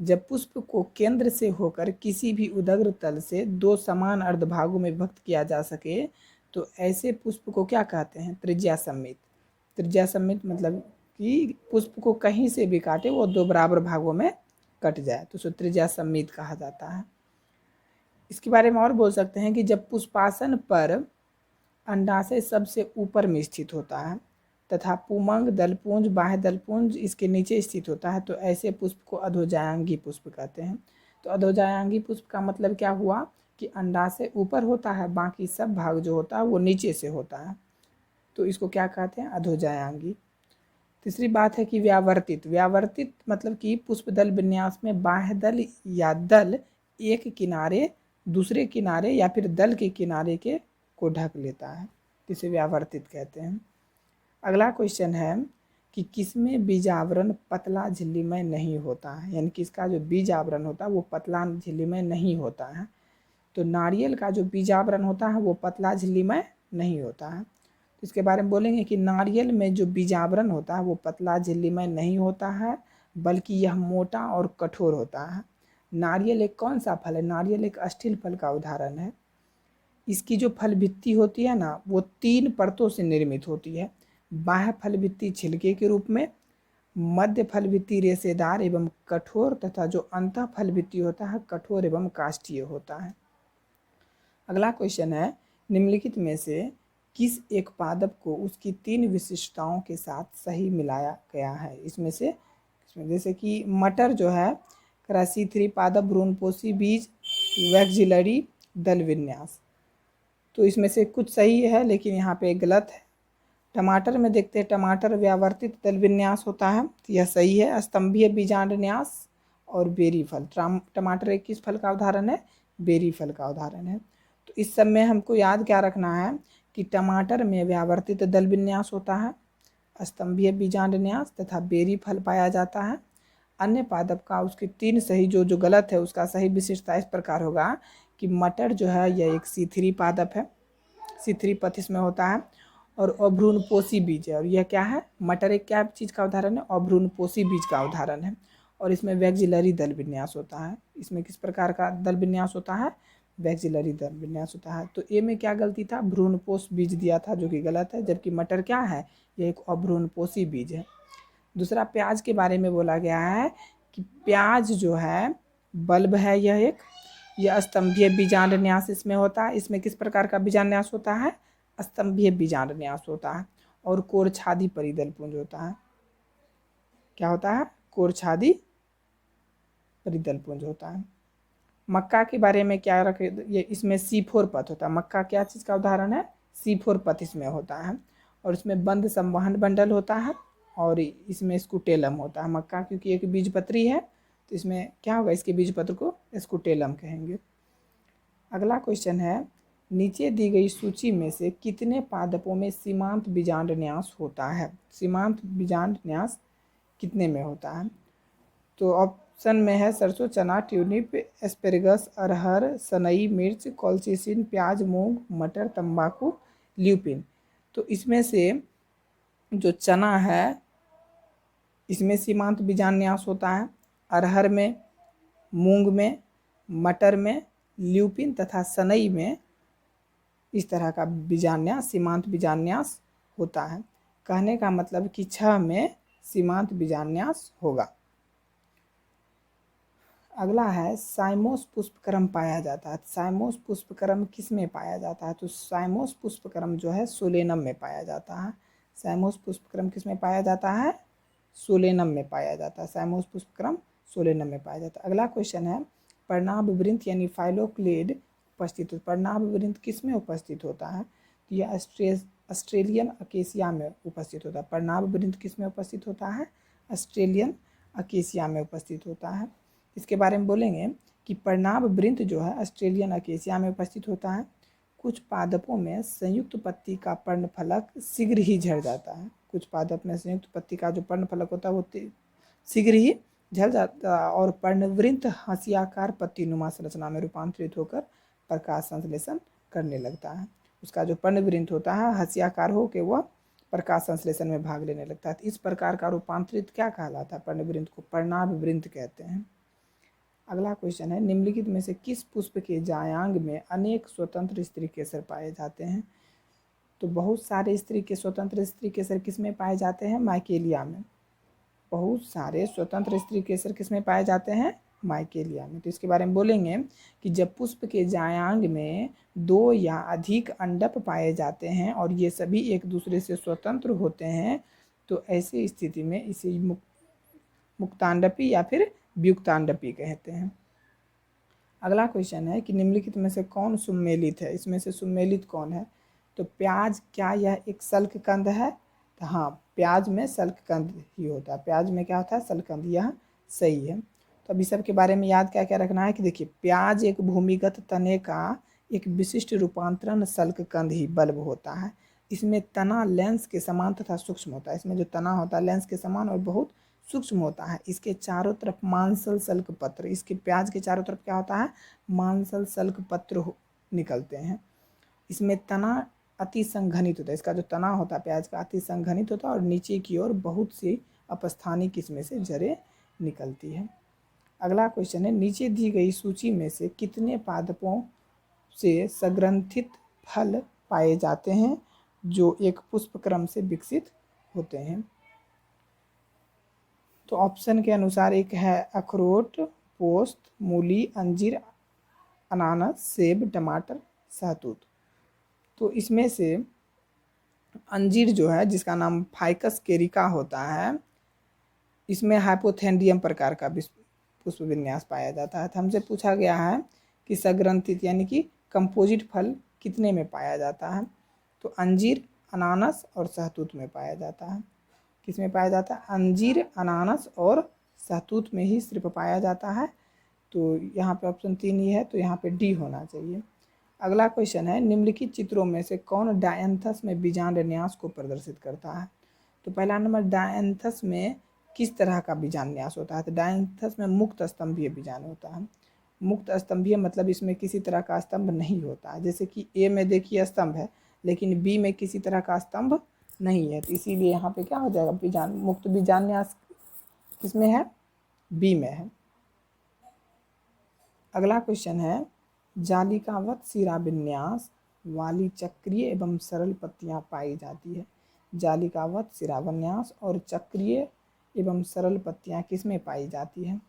जब पुष्प को केंद्र से होकर किसी भी उदग्र तल से दो समान अर्धभागों में विभक्त किया जा सके तो ऐसे पुष्प को क्या कहते हैं, त्रिज्या सममित। त्रिज्या सममित मतलब कि पुष्प को कहीं से भी काटे वो दो बराबर भागों में कट जाए तो उसे त्रिज्या सममित कहा जाता है। इसके बारे में और बोल सकते हैं कि जब पुष्पासन पर अंडाशय सबसे ऊपर में स्थित होता है तथा पुमंग दलपुंज, बाह्य दलपुंज इसके नीचे स्थित होता है तो ऐसे पुष्प को अधोजायांगी पुष्प कहते हैं। तो अधोजायांगी पुष्प का मतलब क्या हुआ कि अंडाशय ऊपर होता है, बाकी सब भाग जो होता है वो नीचे से होता है, तो इसको क्या कहते हैं, अधोजायांगी। तीसरी बात है कि व्यावर्तित। व्यावर्तित मतलब कि पुष्पदल विन्यास में बाह्य दल या दल एक किनारे दूसरे किनारे या फिर दल के किनारे के को ढक लेता है, इसे व्यावर्तित कहते हैं। अगला क्वेश्चन है कि किसमें बीजावरण पतला झिल्लीमय नहीं होता है, यानी कि इसका जो बीज आवरण होता है वो पतला झिल्लीमय नहीं होता है। तो नारियल का जो बीज आवरण होता है वो पतला झिल्लीमय नहीं होता है। तो इसके बारे में बोलेंगे कि नारियल में जो बीज आवरण होता है वो पतला झिल्लीमय नहीं होता है, बल्कि यह मोटा और कठोर होता है। नारियल एक कौन सा फल है, नारियल एक अस्थिल फल का उदाहरण है। इसकी जो फल भित्ति होती है ना वो 3 परतों से निर्मित होती है। बाह्य फल भित्ति छिलके के रूप में, मध्य फल भित्ति रेशेदार एवं कठोर तथा जो अंतः फल भित्ति होता है कठोर एवं काष्ठीय होता है। अगला क्वेश्चन है निम्नलिखित में से किस एक पादप को उसकी 3 विशिष्टताओं के साथ सही मिलाया गया है? इसमें जैसे कि मटर जो है C3 पादप, भ्रूणपोषी बीज, वैक्सिलरी दल विन्यास, तो इसमें से कुछ सही है लेकिन यहाँ पे गलत है। टमाटर में देखते हैं, टमाटर व्यावर्तित दल विन्यास होता है, तो यह सही है। स्तंभीय बीजांड न्यास और बेरी फल, टमाटर एक किस फल का उदाहरण है, बेरी फल का उदाहरण है। तो इस सब में हमको याद क्या रखना है कि टमाटर में व्यावर्तित दल विन्यास होता है, स्तंभीय बीजांड न्यास तथा बेरी फल पाया जाता है। अन्य पादप का उसके 3 सही जो गलत है उसका सही विशेषता इस प्रकार होगा कि मटर जो है यह एक C3 पादप है, C3 पथ इसमें होता है और अभ्रूणपोषी बीज है। और यह क्या है, मटर एक क्या चीज़ का उदाहरण है, अभ्रूणपोषी बीज का उदाहरण है। और इसमें वैक्सिलरी दल विन्यास होता है। इसमें किस प्रकार का दल विन्यास होता है, वैक्सिलरी दल विन्यास होता है। तो ए में क्या गलती था, भ्रूणपोष बीज दिया था जो कि गलत है, जबकि मटर क्या है, यह एक अभ्रूणपोषी बीज है। दूसरा प्याज के बारे में बोला गया है कि प्याज जो है बल्ब है, यह स्तंभीय बीजांड न्यास इसमें होता है। इसमें किस प्रकार का बीजांड न्यास होता है, स्तंभीय बीजांड न्यास होता है। और कोरछादी परिदल पुंज होता है, क्या होता है, कोरछादी परिदलपुंज होता है। मक्का के बारे में क्या रखे, ये इसमें C4 पथ होता है। मक्का क्या चीज़ का उदाहरण है? C4 पथ इसमें होता है। और इसमें बंद संवहन बंडल होता है और इसमें स्कूटेलम होता है। मक्का क्योंकि एक बीजपत्री है तो इसमें क्या होगा, इसके बीजपत्र को स्कूटेलम कहेंगे। अगला क्वेश्चन है, नीचे दी गई सूची में से कितने पादपों में सीमांत बीजांड न्यास होता है? सीमांत बीजांड न्यास कितने में होता है? तो ऑप्शन में है सरसों, चना, ट्यूलिप, एस्पेरेगस, अरहर, सनई, मिर्च, कॉलचीसिन, प्याज, मूंग, मटर, तंबाकू, ल्यूपिन। तो इसमें से जो चना है इसमें सीमांत बीजान्यास होता है, अरहर में, मूंग में, मटर में, ल्यूपिन तथा सनई में इस तरह का बीजान्यास, सीमांत बीजान्यास होता है। कहने का मतलब कि 6 में सीमांत बीजान्यास होगा। अगला है, साइमोस पुष्पक्रम पाया जाता है। साइमोस पुष्पक्रम किस में पाया जाता है? तो साइमोस पुष्पक्रम जो है सोलेनम में पाया जाता है। साइमोस पुष्पक्रम किस में पाया जाता है? सोलेनम में पाया जाता है। साइमोस पुष्पक्रम सोलेनम में पाया जाता है। अगला क्वेश्चन है, पर्णाभ वृंत यानी फाइलोक्लेड उपस्थित हो। पर्णाभ वृंत किस में उपस्थित होता है? तो यह ऑस्ट्रेलियन अकेसिया में उपस्थित होता है। पर्णाभ वृंत किस में उपस्थित होता है? ऑस्ट्रेलियन अकेसिया में उपस्थित होता है। इसके बारे में बोलेंगे कि पर्णाभ वृंत जो है ऑस्ट्रेलियन अकेसिया में उपस्थित होता है। कुछ पादपों में संयुक्त पत्ती का पर्णफलक शीघ्र ही झड़ जाता है। कुछ पादप में संयुक्त पत्ती का जो पर्णफलक होता है वो शीघ्र ही झड़ जाता है और पर्णवृंत हंसियाकार पत्तीनुमा संरचना में रूपांतरित होकर प्रकाश संश्लेषण करने लगता है। उसका जो पर्णवृंत होता है हंसियाकार होकर वह प्रकाश संश्लेषण में भाग लेने लगता है। इस प्रकार का रूपांतरित क्या कहलाता है? पर्णवृंत को पर्णाभ वृंत कहते हैं। अगला क्वेश्चन है, निम्नलिखित में से किस पुष्प के जायांग में अनेक स्वतंत्र स्त्री केसर पाए जाते हैं? तो बहुत सारे स्वतंत्र स्त्री केसर किस में पाए जाते हैं? माइकेलिया में। बहुत सारे स्वतंत्र स्त्री केसर किस में पाए जाते हैं? माइकेलिया में। तो इसके बारे में बोलेंगे कि जब पुष्प के जायांग में 2 या अधिक अंडप पाए जाते हैं और ये सभी एक दूसरे से स्वतंत्र होते हैं तो ऐसी स्थिति में इसे मुक्तांडपी या फिर व्युक्तांडपी कहते हैं। अगला क्वेश्चन है कि निम्नलिखित में से कौन सुम्मेलित है? इसमें से सुम्मेलित कौन है? तो प्याज, क्या यह एक सल्ककंद है? तो हाँ, प्याज में सल्ककंद ही होता है। प्याज में क्या होता है? सल्ककंद। यह सही है। तो अभी सब के बारे में याद क्या क्या रखना है कि देखिए, प्याज एक भूमिगत तने का एक विशिष्ट रूपांतरण सल्ककंद ही बल्ब होता है। इसमें तना लेंस के समान तथा सूक्ष्म होता है। इसमें जो तना होता है लेंस के समान और बहुत सूक्ष्म होता है। इसके चारों तरफ मांसल सल्क पत्र, इसके प्याज के चारों तरफ क्या होता है? मांसल सल्क पत्र निकलते हैं। इसमें तना अति संघनित होता है। इसका जो तना होता है प्याज का अति संघनित होता है और नीचे की ओर बहुत सी अपस्थानिक इसमें से जड़ें निकलती है। अगला क्वेश्चन है, नीचे दी गई सूची में से कितने पादपों से सग्रंथित फल पाए जाते हैं जो एक पुष्पक्रम से विकसित होते हैं? तो ऑप्शन के अनुसार एक है अखरोट, पोस्त, मूली, अंजीर, अनानास, सेब, टमाटर, सहतूत। तो इसमें से अंजीर जो है जिसका नाम फाइकस केरिका होता है, इसमें हाइपोथेंडियम प्रकार का पुष्प विन्यास पाया जाता है। तो हमसे पूछा गया है कि सग्रंथित यानी कि कंपोजिट फल कितने में पाया जाता है? तो अंजीर, अनानास और सहतूत में पाया जाता है। किस में पाया जाता है? अंजीर, अनानास और सहतूत में ही सिर्फ पाया जाता है। तो यहाँ पे ऑप्शन 3 ही है, तो यहाँ पे डी होना चाहिए। अगला क्वेश्चन है, निम्नलिखित चित्रों में से कौन डायंथस में बीजांड न्यास को प्रदर्शित करता है? तो पहला नंबर, डायंथस में किस तरह का बीजांड न्यास होता है? तो डायंथस में मुक्त स्तंभीय बीजांड होता है। मुक्त स्तंभीय मतलब इसमें किसी तरह का स्तंभ नहीं होता है। जैसे कि ए में देखिए स्तंभ है लेकिन बी में किसी तरह का स्तंभ नहीं है, तो इसीलिए यहाँ पे क्या हो जाएगा? बीजांड मुक्त बीजान्यास किसमें है? बी में है। अगला क्वेश्चन है, जालिकावत शिरा विन्यास वाली चक्रीय एवं सरल पत्तियां पाई जाती है। जालिकावत शिरा विन्यास और चक्रीय एवं सरल पत्तियां किसमें पाई जाती है?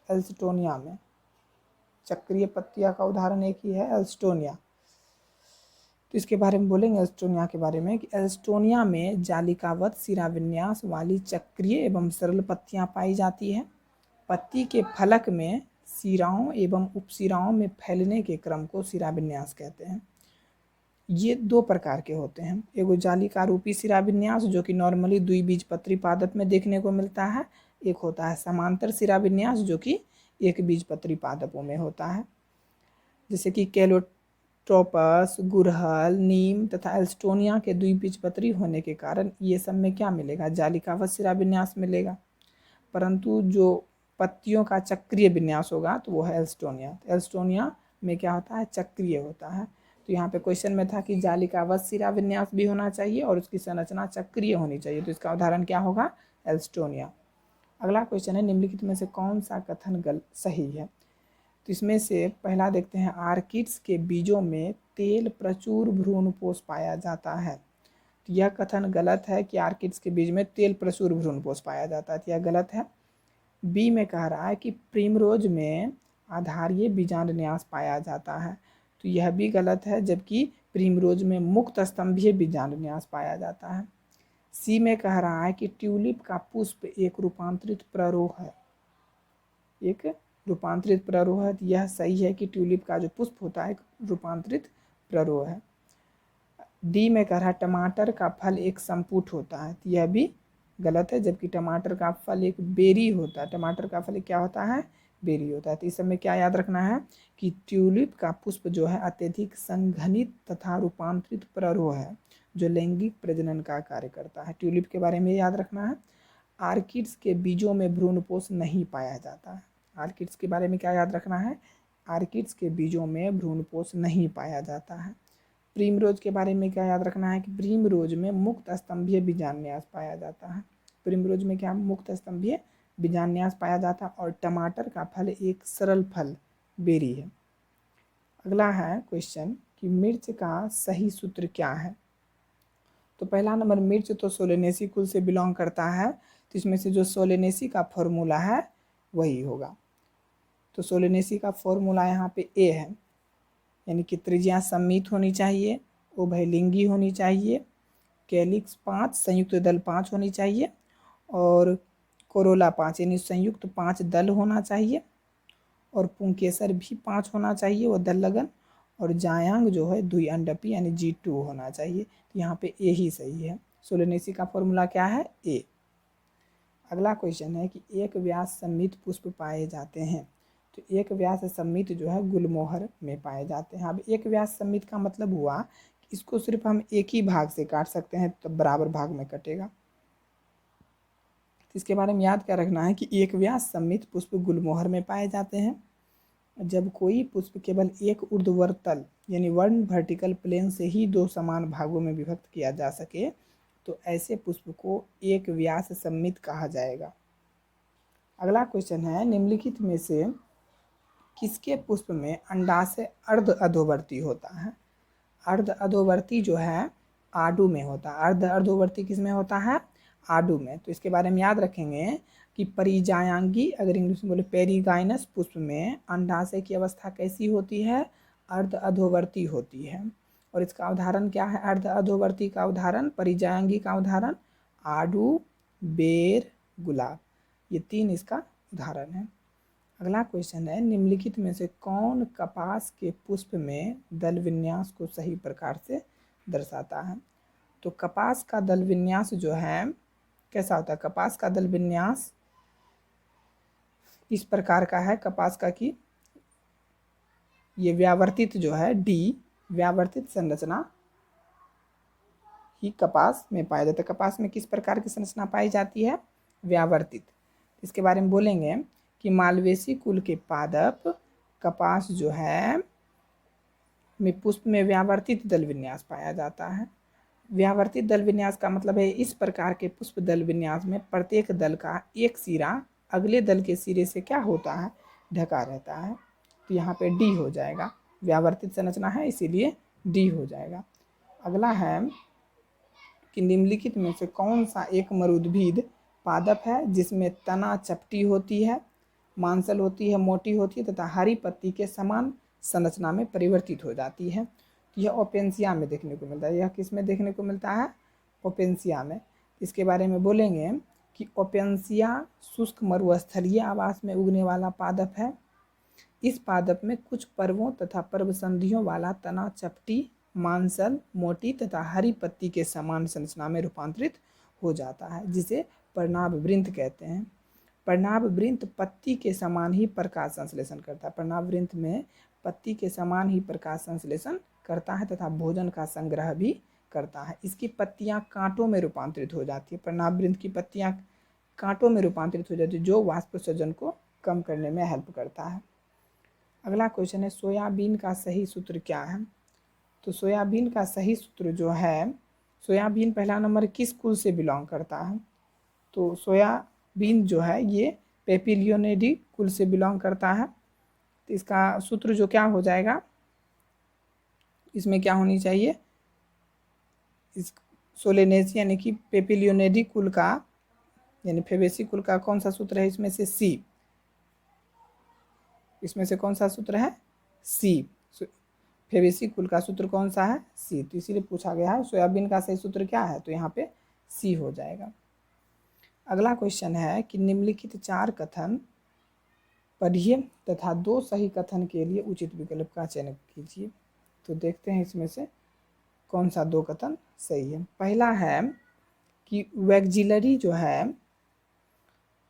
एल्स्टोनिया में। चक्रीय पत्तियां का उदाहरण एक ही है, एल्स्टोनिया। तो इसके बारे में बोलेंगे एल्स्टोनिया के बारे में कि एल्स्टोनिया में जालिकावत शिराविन्यास वाली चक्रीय एवं सरल पत्तियां पाई जाती है। पत्ती के फलक में शिराओं एवं उपशिराओं में फैलने के क्रम को शिराविन्यास कहते हैं। ये दो प्रकार के होते हैं, एगो जालिका रूपी शिराविन्यास जो कि नॉर्मली द्विबीजपत्री पादप में देखने को मिलता है, एक होता है समांतर शिराविन्यास जो कि एक बीजपत्री पादपों में होता है, जैसे कि कैलोट्रोपस, गुड़हल, नीम तथा एल्स्टोनिया के द्विबीजपत्री होने के कारण ये सब में क्या मिलेगा, जालिकावत शिराविन्यास मिलेगा। परंतु जो पत्तियों का चक्रीय विन्यास होगा तो वो है एल्स्टोनिया। एल्स्टोनिया में क्या होता है, चक्रीय होता है। तो यहाँ पे क्वेश्चन में था कि जालिकावत शिराविन्यास भी होना चाहिए और उसकी संरचना चक्रीय होनी चाहिए, तो इसका उदाहरण क्या होगा, एल्स्टोनिया। अगला क्वेश्चन है, निम्नलिखित में से कौन सा कथन सही है। तो इसमें से पहला देखते हैं, आर्किड्स के बीजों में तेल प्रचुर भ्रूणपोष पाया जाता है। तो यह कथन गलत है कि आर्किड्स के बीज में तेल प्रचुर भ्रूणपोष पाया जाता है, तो यह गलत है। बी में कह रहा है कि प्रिमरोज में आधारीय बीजांडन्यास पाया जाता है, तो यह भी गलत है, जबकि प्रिमरोज में मुक्त स्तंभीय बीजांडन्यास पाया जाता है। सी में कह रहा है कि ट्यूलिप का पुष्प एक रूपांतरित प्ररोह है, एक रूपांतरित प्ररोह है, यह सही है कि ट्यूलिप का जो पुष्प होता है एक रूपांतरित प्ररोह है। डी में कह रहा है टमाटर का फल एक संपुट होता है, तो यह भी गलत है, जबकि टमाटर का फल एक बेरी होता है। टमाटर का फल क्या होता है, बेरी होता है। तो इस समय क्या याद रखना है कि ट्यूलिप का पुष्प जो है अत्यधिक संघनित तथा रूपांतरित प्ररोह है जो लैंगिक प्रजनन का कार्य करता है। ट्यूलिप के बारे में याद रखना है। आर्किड्स के बीजों में भ्रूणपोष नहीं पाया जाता है। आर्किड्स के बारे में क्या याद रखना है, आर्किड्स के बीजों में भ्रूणपोष नहीं पाया जाता है। प्रिमरोज के बारे में क्या याद रखना है कि प्रिमरोज में मुक्त स्तंभीय बीजान्यास पाया जाता है। प्रिमरोज में क्या मुक्त स्तंभीय बीजान्यास पाया जाता है। और टमाटर का फल एक सरल फल बेरी है। अगला है क्वेश्चन कि मिर्च का सही सूत्र क्या है। तो पहला नंबर, मिर्च तो सोलेनेसी कुल से बिलोंग करता है, तो इसमें से जो सोलेनेसी का फॉर्मूला है वही होगा। तो सोलेनेसी का फॉर्मूला यहाँ पे ए है, यानी कि त्रिज्या सममित होनी चाहिए, उभयलिंगी होनी चाहिए, कैलिक्स 5, संयुक्त दल 5 होनी चाहिए, और कोरोला 5 यानी संयुक्त 5 दल होना चाहिए, और पुंकेसर भी 5 होना चाहिए वो दल लगन, और जायांग जो है द्विअंडपी यानी G2 होना चाहिए। तो यहाँ पे ए ही सही है। सोलेनेसी का फॉर्मूला क्या है, ए। अगला क्वेश्चन है कि एक व्यास सममित पुष्प पाए जाते हैं। तो एक व्यास सममित जो है गुलमोहर में पाए जाते हैं। अब एक व्यास सममित का मतलब हुआ कि इसको सिर्फ हम एक ही भाग से काट सकते हैं तो बराबर भाग में कटेगा। तो इसके बारे में याद क्या रखना है कि एक व्यास सममित पुष्प गुलमोहर में पाए जाते हैं जब कोई पुष्प केवल एक ऊर्ध्वाधर यानी वन वर्टिकल प्लेन से ही दो समान भागों में विभक्त किया जा सके, तो ऐसे पुष्प को एक व्यास सममित कहा जाएगा। अगला क्वेश्चन है, निम्नलिखित में से किसके पुष्प में अंडाशय अर्ध अधोवर्ती होता है। अर्ध अधोवर्ती जो है आडू में होता है। अर्ध अधोवर्ती किस में होता है, आडू में। तो इसके बारे में याद रखेंगे कि परिजायांगी, अगर इंग्लिश में बोले पेरिगाइनस पुष्प में अंडाशय की अवस्था कैसी होती है, अर्ध अधोवर्ती होती है। और इसका उदाहरण क्या है, अर्ध अधोवर्ती का उदाहरण, परिजायांगी का उदाहरण आडू, बेर, गुलाब, ये तीन इसका उदाहरण है। अगला क्वेश्चन है, निम्नलिखित में से कौन कपास के पुष्प में दल विन्यास को सही प्रकार से दर्शाता है। तो कपास का दल विन्यास जो है कैसा होता है, कपास का दल विन्यास इस प्रकार का है कपास का कि ये व्यावर्तित जो है डी, व्यावर्तित संरचना ही कपास में पाया जाता है। कपास में किस प्रकार की संरचना पाई जाती है, व्यावर्तित। इसके बारे में बोलेंगे कि मालवेसी कुल के पादप कपास जो है में पुष्प में व्यावर्तित दल विन्यास पाया जाता है। व्यावर्तित दल विन्यास का मतलब है इस प्रकार के पुष्प दल विन्यास में प्रत्येक दल का एक सिरा अगले दल के सिरे से क्या होता है, ढका रहता है। तो यहाँ पे डी हो जाएगा, व्यावर्तित संरचना है इसीलिए डी हो जाएगा। अगला है कि निम्नलिखित में से कौन सा एक मरूदभिद पादप है जिसमें तना चपटी होती है, मांसल होती है, मोटी होती है तथा हरी पत्ती के समान संरचना में परिवर्तित हो जाती है। तो यह ओपेंसिया में देखने को मिलता है। यह किस में देखने को मिलता है? ओपेंसिया में। इसके बारे में बोलेंगे कि ओपेंसिया शुष्क मरुस्थलीय आवास में उगने वाला पादप है। इस पादप में कुछ पर्वों तथा पर्व संधियों वाला तना चपटी, मांसल, मोटी तथा हरी पत्ती के समान संरचना में रूपांतरित हो जाता है, जिसे पर्णाभ वृंत कहते हैं। पर्णाभ वृंत पत्ती के समान ही प्रकाश संश्लेषण करता है। पर्णाभ वृंत में पत्ती के समान ही प्रकाश संश्लेषण करता है तथा भोजन का संग्रह भी करता है। इसकी पत्तियां कांटों में रूपांतरित हो जाती है। पर्णाभ वृंत की पत्तियां कांटों में रूपांतरित हो जाती है, जो वाष्पोत्सर्जन को कम करने में हेल्प करता है। अगला क्वेश्चन है, सोयाबीन का सही सूत्र क्या है? तो सोयाबीन का सही सूत्र जो है, सोयाबीन पहला नंबर किस कुल से बिलोंग करता है? तो सोयाबीन जो है ये पेपिलियोनेडी कुल से बिलोंग करता है। तो इसका सूत्र जो क्या हो जाएगा, इसमें क्या होनी चाहिए, इस सोलेनेसी यानी कि पेपिलियोनेडी कुल का यानी फेबेसी कुल का कौन सा सूत्र है? इसमें से सी। इसमें से कौन सा सूत्र है? सी। फेबेसी कुल का सूत्र कौन सा है? सी। तो इसीलिए पूछा गया है सोयाबीन का सही सूत्र क्या है, तो यहाँ पे सी हो जाएगा। अगला क्वेश्चन है कि निम्नलिखित 4 कथन पढ़िए तथा 2 सही कथन के लिए उचित विकल्प का चयन कीजिए। तो देखते हैं इसमें से कौन सा 2 कथन सही है। पहला है कि वैक्जिलरी जो है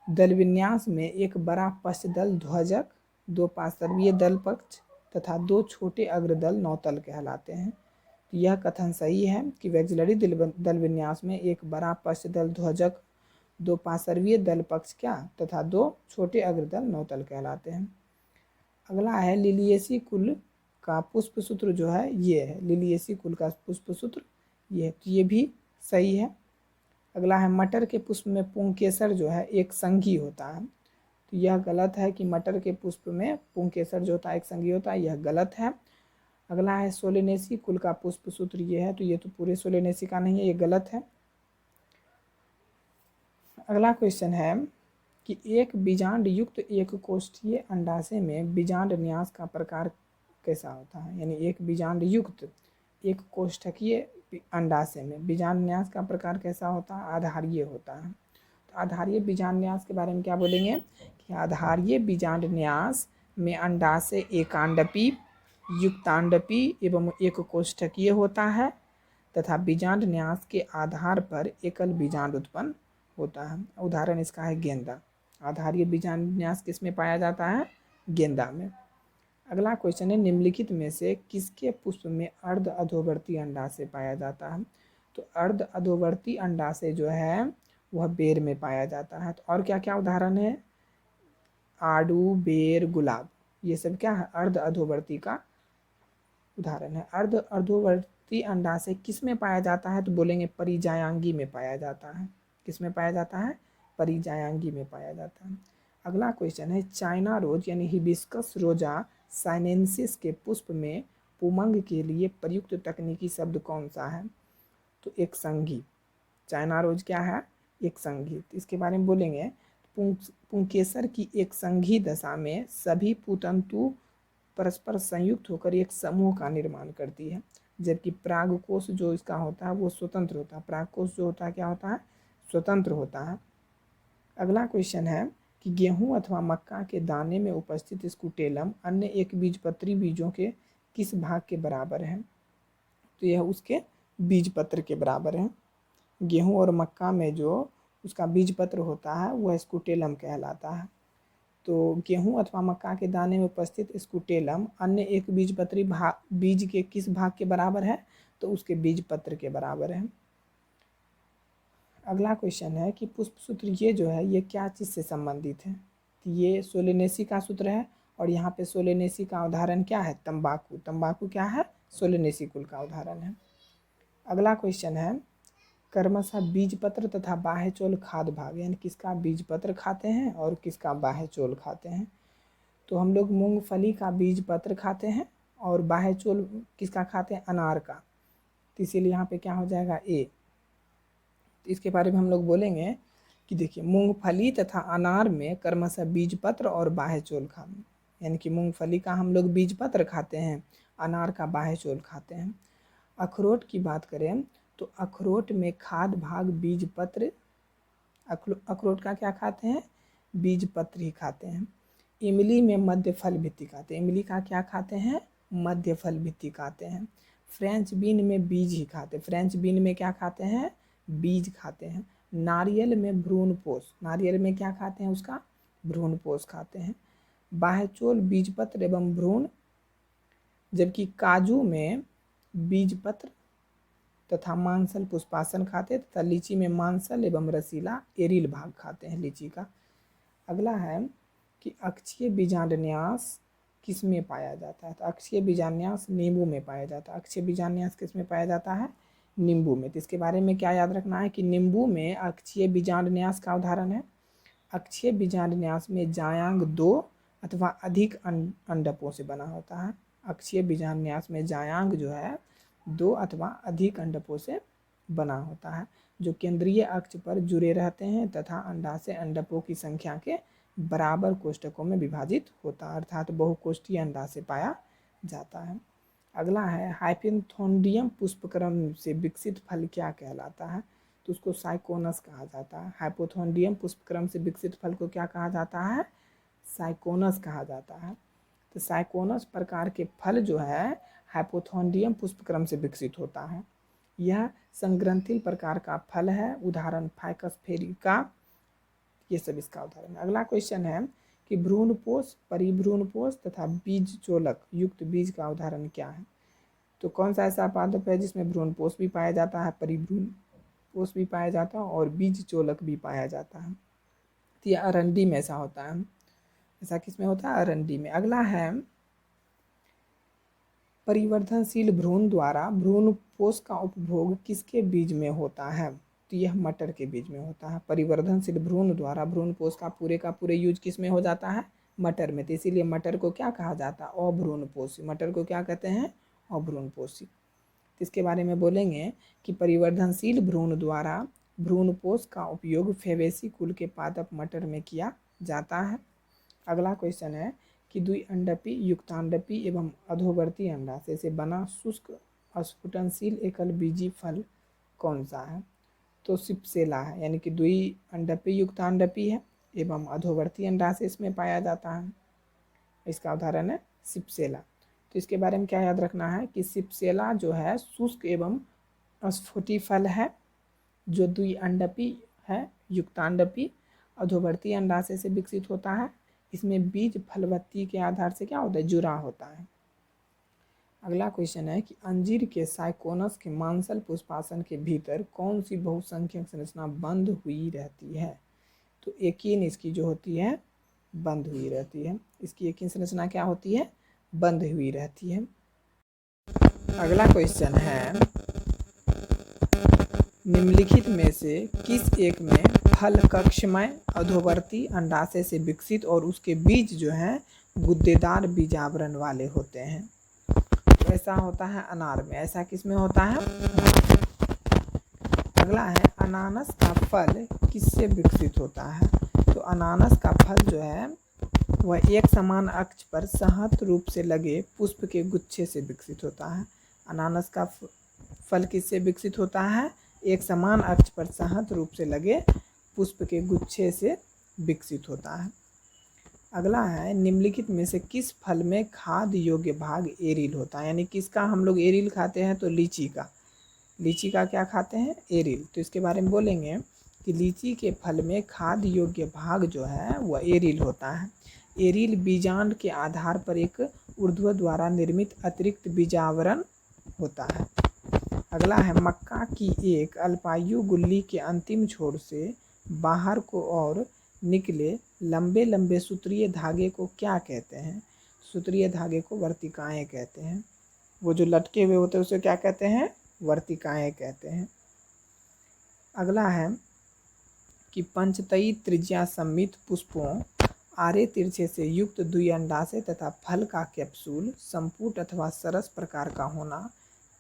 दल विन्यास में एक बड़ा पश्चदल ध्वजक, 2 पार्श्वीय दल पक्ष तथा 2 छोटे अग्रदल नौतल कहलाते हैं। तो यह कथन सही है कि वैक्जिलरी दल विन्यास में एक बड़ा पश्चदल ध्वजक, 2 पार्श्वीय दल पक्ष क्या तथा 2 छोटे अग्रदल नौतल कहलाते हैं। अगला है लिलियेसी कुल का पुष्प सूत्र जो है ये है, लिलियेसी कुल का पुष्प सूत्र ये है, तो ये भी सही है। अगला है मटर के पुष्प में पुंकेसर जो है एक संघी होता है। तो यह गलत है कि मटर के पुष्प में पुंकेसर जो होता है एक संघी होता है, यह गलत है। अगला है सोलेनेसी कुल का पुष्प सूत्र ये है, तो ये तो पूरे सोलेनेसी का नहीं है, ये गलत है। अगला क्वेश्चन है कि एक बीजांड युक्त एक कोष्ठीय अंडाशय में बीजांड न्यास का प्रकार कैसा होता है? यानी एक बीजांड युक्त एक कोष्ठकीय अंडाशय में बीजांड न्यास का प्रकार कैसा होता है? आधारीय होता है। तो आधारीय बीजांड न्यास के बारे में क्या बोलेंगे कि आधारीय बीजांड न्यास में अंडाशय एकांडपी, युक्तांडपी एवं एक कोष्ठकीय होता है तथा बीजांड न्यास के आधार पर एकल बीजांड उत्पन्न होता है। उदाहरण इसका है गेंदा। आधारीय बीजांड न्यास किस में पाया जाता है? गेंदा में। अगला क्वेश्चन है निम्नलिखित में से किसके पुष्प में अर्ध अधोवर्ती अंडाशय पाया जाता है? तो अर्ध अधोवर्ती अंडाशय जो है वह बेर में पाया जाता है। तो और क्या क्या उदाहरण है? आड़ू, बेर, गुलाब, ये सब क्या है? अर्ध अधोवर्ती का उदाहरण है। अर्ध अधोवर्ती अंडाशय किस में पाया जाता है? तो बोलेंगे परिजायांगी में पाया जाता है। किस में पाया जाता है? परिजायांगी में पाया जाता है। अगला क्वेश्चन है चाइना रोज यानी हिबिस्कस रोजा साइनेंसिस के पुष्प में पुमंग के लिए प्रयुक्त तकनीकी शब्द कौन सा है? तो एक संघी। चाइना रोज क्या है? एक संघी। तो इसके बारे में बोलेंगे पुंकेसर की एक संघी दशा में सभी पुतंतु परस्पर संयुक्त होकर एक समूह का निर्माण करती है, जबकि प्रागकोश जो इसका होता है वो स्वतंत्र होता है। प्रागकोश जो होता है क्या होता है? स्वतंत्र होता है। अगला क्वेश्चन है कि गेहूं अथवा मक्का के दाने में उपस्थित स्कूटेलम अन्य एक बीजपत्री बीजों के किस भाग के बराबर है? तो यह उसके बीजपत्र के बराबर है। गेहूं और मक्का में जो उसका बीजपत्र होता है वह स्कूटेलम कहलाता है। तो गेहूं अथवा मक्का के दाने में उपस्थित स्कूटेलम अन्य एक बीजपत्री बीज के किस भाग के बराबर है? तो उसके बीजपत्र के बराबर है। अगला क्वेश्चन है कि पुष्प सूत्र ये जो है ये क्या चीज़ से संबंधित है? तो ये सोलेनेसी का सूत्र है और यहाँ पे सोलेनेसी का उदाहरण क्या है? तंबाकू। तंबाकू क्या है? सोलेनेसी कुल का उदाहरण है। अगला क्वेश्चन है क्रमशः बीजपत्र तथा बाह्यचोल खाद्य भाग यानी किसका बीजपत्र खाते हैं और किसका बाह्यचोल खाते हैं? तो हम लोग मूंगफली का बीजपत्र खाते हैं और बाह्यचोल किसका खाते हैं? अनार का। तो इसीलिए यहाँ पे क्या हो जाएगा? ए। तो इसके बारे में हम लोग बोलेंगे कि देखिए मूंगफली तथा अनार में क्रमशः बीजपत्र और बाह्यचोल खाते, यानी कि मूंगफली का हम लोग बीजपत्र खाते हैं, अनार का बाह्य चोल खाते हैं। अखरोट की बात करें तो अखरोट में खाद्य भाग बीज पत्र, अखरोट का क्या खाते हैं, बीज पत्र ही खाते हैं। इमली में मध्य फल भित्ति खाते हैं, इमली का क्या खाते हैं, मध्य फल भित्ति खाते हैं। फ्रेंच बीन में बीज ही खाते हैं, फ्रेंच बीन में क्या खाते हैं, बीज खाते हैं। नारियल में भ्रूणपोष, नारियल में क्या खाते हैं, उसका भ्रूणपोष खाते हैं। बाह्यचोल बीजपत्र एवं भ्रूण, जबकि काजू में बीजपत्र तथा मांसल पुष्पासन खाते हैं, तथा लीची में मांसल एवं रसीला एरिल भाग खाते हैं लीची का। अगला है कि अक्षीय बीजांडन्यास किस में पाया जाता है, तो अक्षीय बीजांडन्यास नींबू में पाया जाता है। अक्षीय बीजांडन्यास किस में पाया जाता है, नींबू में। तो इसके बारे में क्या याद रखना है कि नींबू में अक्षीय बीजांडन्यास का उदाहरण है। अक्षीय बीजांडन्यास में जायांग 2 अथवा अधिक अंडकों से बना होता है। अक्षीय बीजांडन्यास में जायांग जो है 2 अथवा अधिक अंडकों से बना होता है, जो केंद्रीय अक्ष पर जुड़े रहते हैं तथा अंडाशय अंडकों की संख्या के बराबर कोष्ठकों में विभाजित होता है, अर्थात बहुकोष्ठीय अंडाशय पाया जाता है। अगला है हाइपोथोंडियम पुष्पक्रम से विकसित फल क्या कहलाता है, तो उसको साइकोनस कहा जाता है। हाइपोथोंडियम पुष्पक्रम से विकसित फल को क्या कहा जाता है, साइकोनस कहा जाता है। तो साइकोनस प्रकार के फल जो है हाइपोथोंडियम पुष्पक्रम से विकसित होता है। यह संग्रंथिल प्रकार का फल है, उदाहरण फाइकस फेरिका, ये सब इसका उदाहरण है। अगला क्वेश्चन है कि भ्रूणपोष, परिभ्रूणपोष तथा बीज चोलक युक्त बीज का उदाहरण क्या है, तो कौन सा ऐसा पादप है जिसमें भ्रूणपोष भी पाया जाता है, परिभ्रूणपोष भी पाया जाता है और बीज चोलक भी पाया जाता है। तो यह अरंडी में ऐसा होता है, ऐसा किसमें होता है, अरंडी में। अगला है परिवर्धनशील भ्रूण द्वारा भ्रूणपोष का उपभोग किसके बीज में होता है, तो यह मटर के बीज में होता है। परिवर्धनशील भ्रूण द्वारा भ्रूणपोष का पूरे यूज किस में हो जाता है, मटर में। तो इसीलिए मटर को क्या कहा जाता है, अभ्रूणपोषी। मटर को क्या कहते हैं, अभ्रूणपोषी। तो इसके बारे में बोलेंगे कि परिवर्धनशील भ्रूण द्वारा भ्रूणपोष का उपयोग फेबेसी कुल के पादप मटर में किया जाता है। अगला क्वेश्चन है कि द्विअंडपी, युक्तांडपी एवं अधोवर्ती अंडाशय से बना शुष्क अस्फुटनशील एकल बीजी फल कौन सा है, तो सिप्सेला है, यानी कि द्विअंडपी युक्तांडपी है एवं अधोवर्ती अंडाशय इसमें पाया जाता है। इसका उदाहरण है सिप्सेला। तो इसके बारे में क्या याद रखना है कि सिप्सेला जो है शुष्क एवं अस्फुटी फल है, जो द्विअंडपी है, युक्तांडपी, अधोवर्ती अंडाशय से विकसित होता है। इसमें बीज फलवत्ती के आधार से क्या होता है, जुड़ा होता है। अगला क्वेश्चन है कि अंजीर के साइकोनस के मांसल पुष्पासन के भीतर कौन सी बहुसंख्यक संरचना बंद हुई रहती है, तो एकीन इसकी जो होती है बंद हुई रहती है। इसकी एकीन संरचना क्या होती है, बंद हुई रहती है। अगला क्वेश्चन है निम्नलिखित में से किस एक में फल कक्षमय अधोवर्ती अंडाशय से विकसित और उसके बीज जो हैं गुद्देदार बीजावरण वाले होते हैं, तो ऐसा होता है अनार में। ऐसा किस में होता है, अगला है अनानास का फल किससे विकसित होता है, तो अनानास का फल जो है वह एक समान अक्ष पर सहत रूप से लगे पुष्प के गुच्छे से विकसित होता है। अनानास का फल किससे विकसित होता है, एक समान अक्ष पर सहत रूप से लगे पुष्प के गुच्छे से विकसित होता है। अगला है निम्नलिखित में से किस फल में खाद्य योग्य भाग एरिल होता है, यानी किसका हम लोग एरिल खाते हैं, तो लीची का। लीची का क्या खाते हैं, एरिल। तो इसके बारे में बोलेंगे कि लीची के फल में खाद्य योग्य भाग जो है वह एरिल होता है। एरिल बीजांड के आधार पर एक ऊर्ध्व द्वारा निर्मित अतिरिक्त बीजावरण होता है। अगला है मक्का की एक अल्पायु गुल्ली के अंतिम छोर से बाहर को और निकले लंबे लंबे सूत्रीय धागे को क्या कहते हैं, सूत्रीय धागे को वर्तिकाएं कहते हैं। वो जो लटके हुए होते हैं उसे क्या कहते हैं, वर्तिकाएं कहते हैं। अगला है कि पंचतई त्रिज्या सम्मित पुष्पों आरे तिरछे से युक्त द्विअंडाशय तथा फल का कैप्सूल संपुट अथवा सरस प्रकार का होना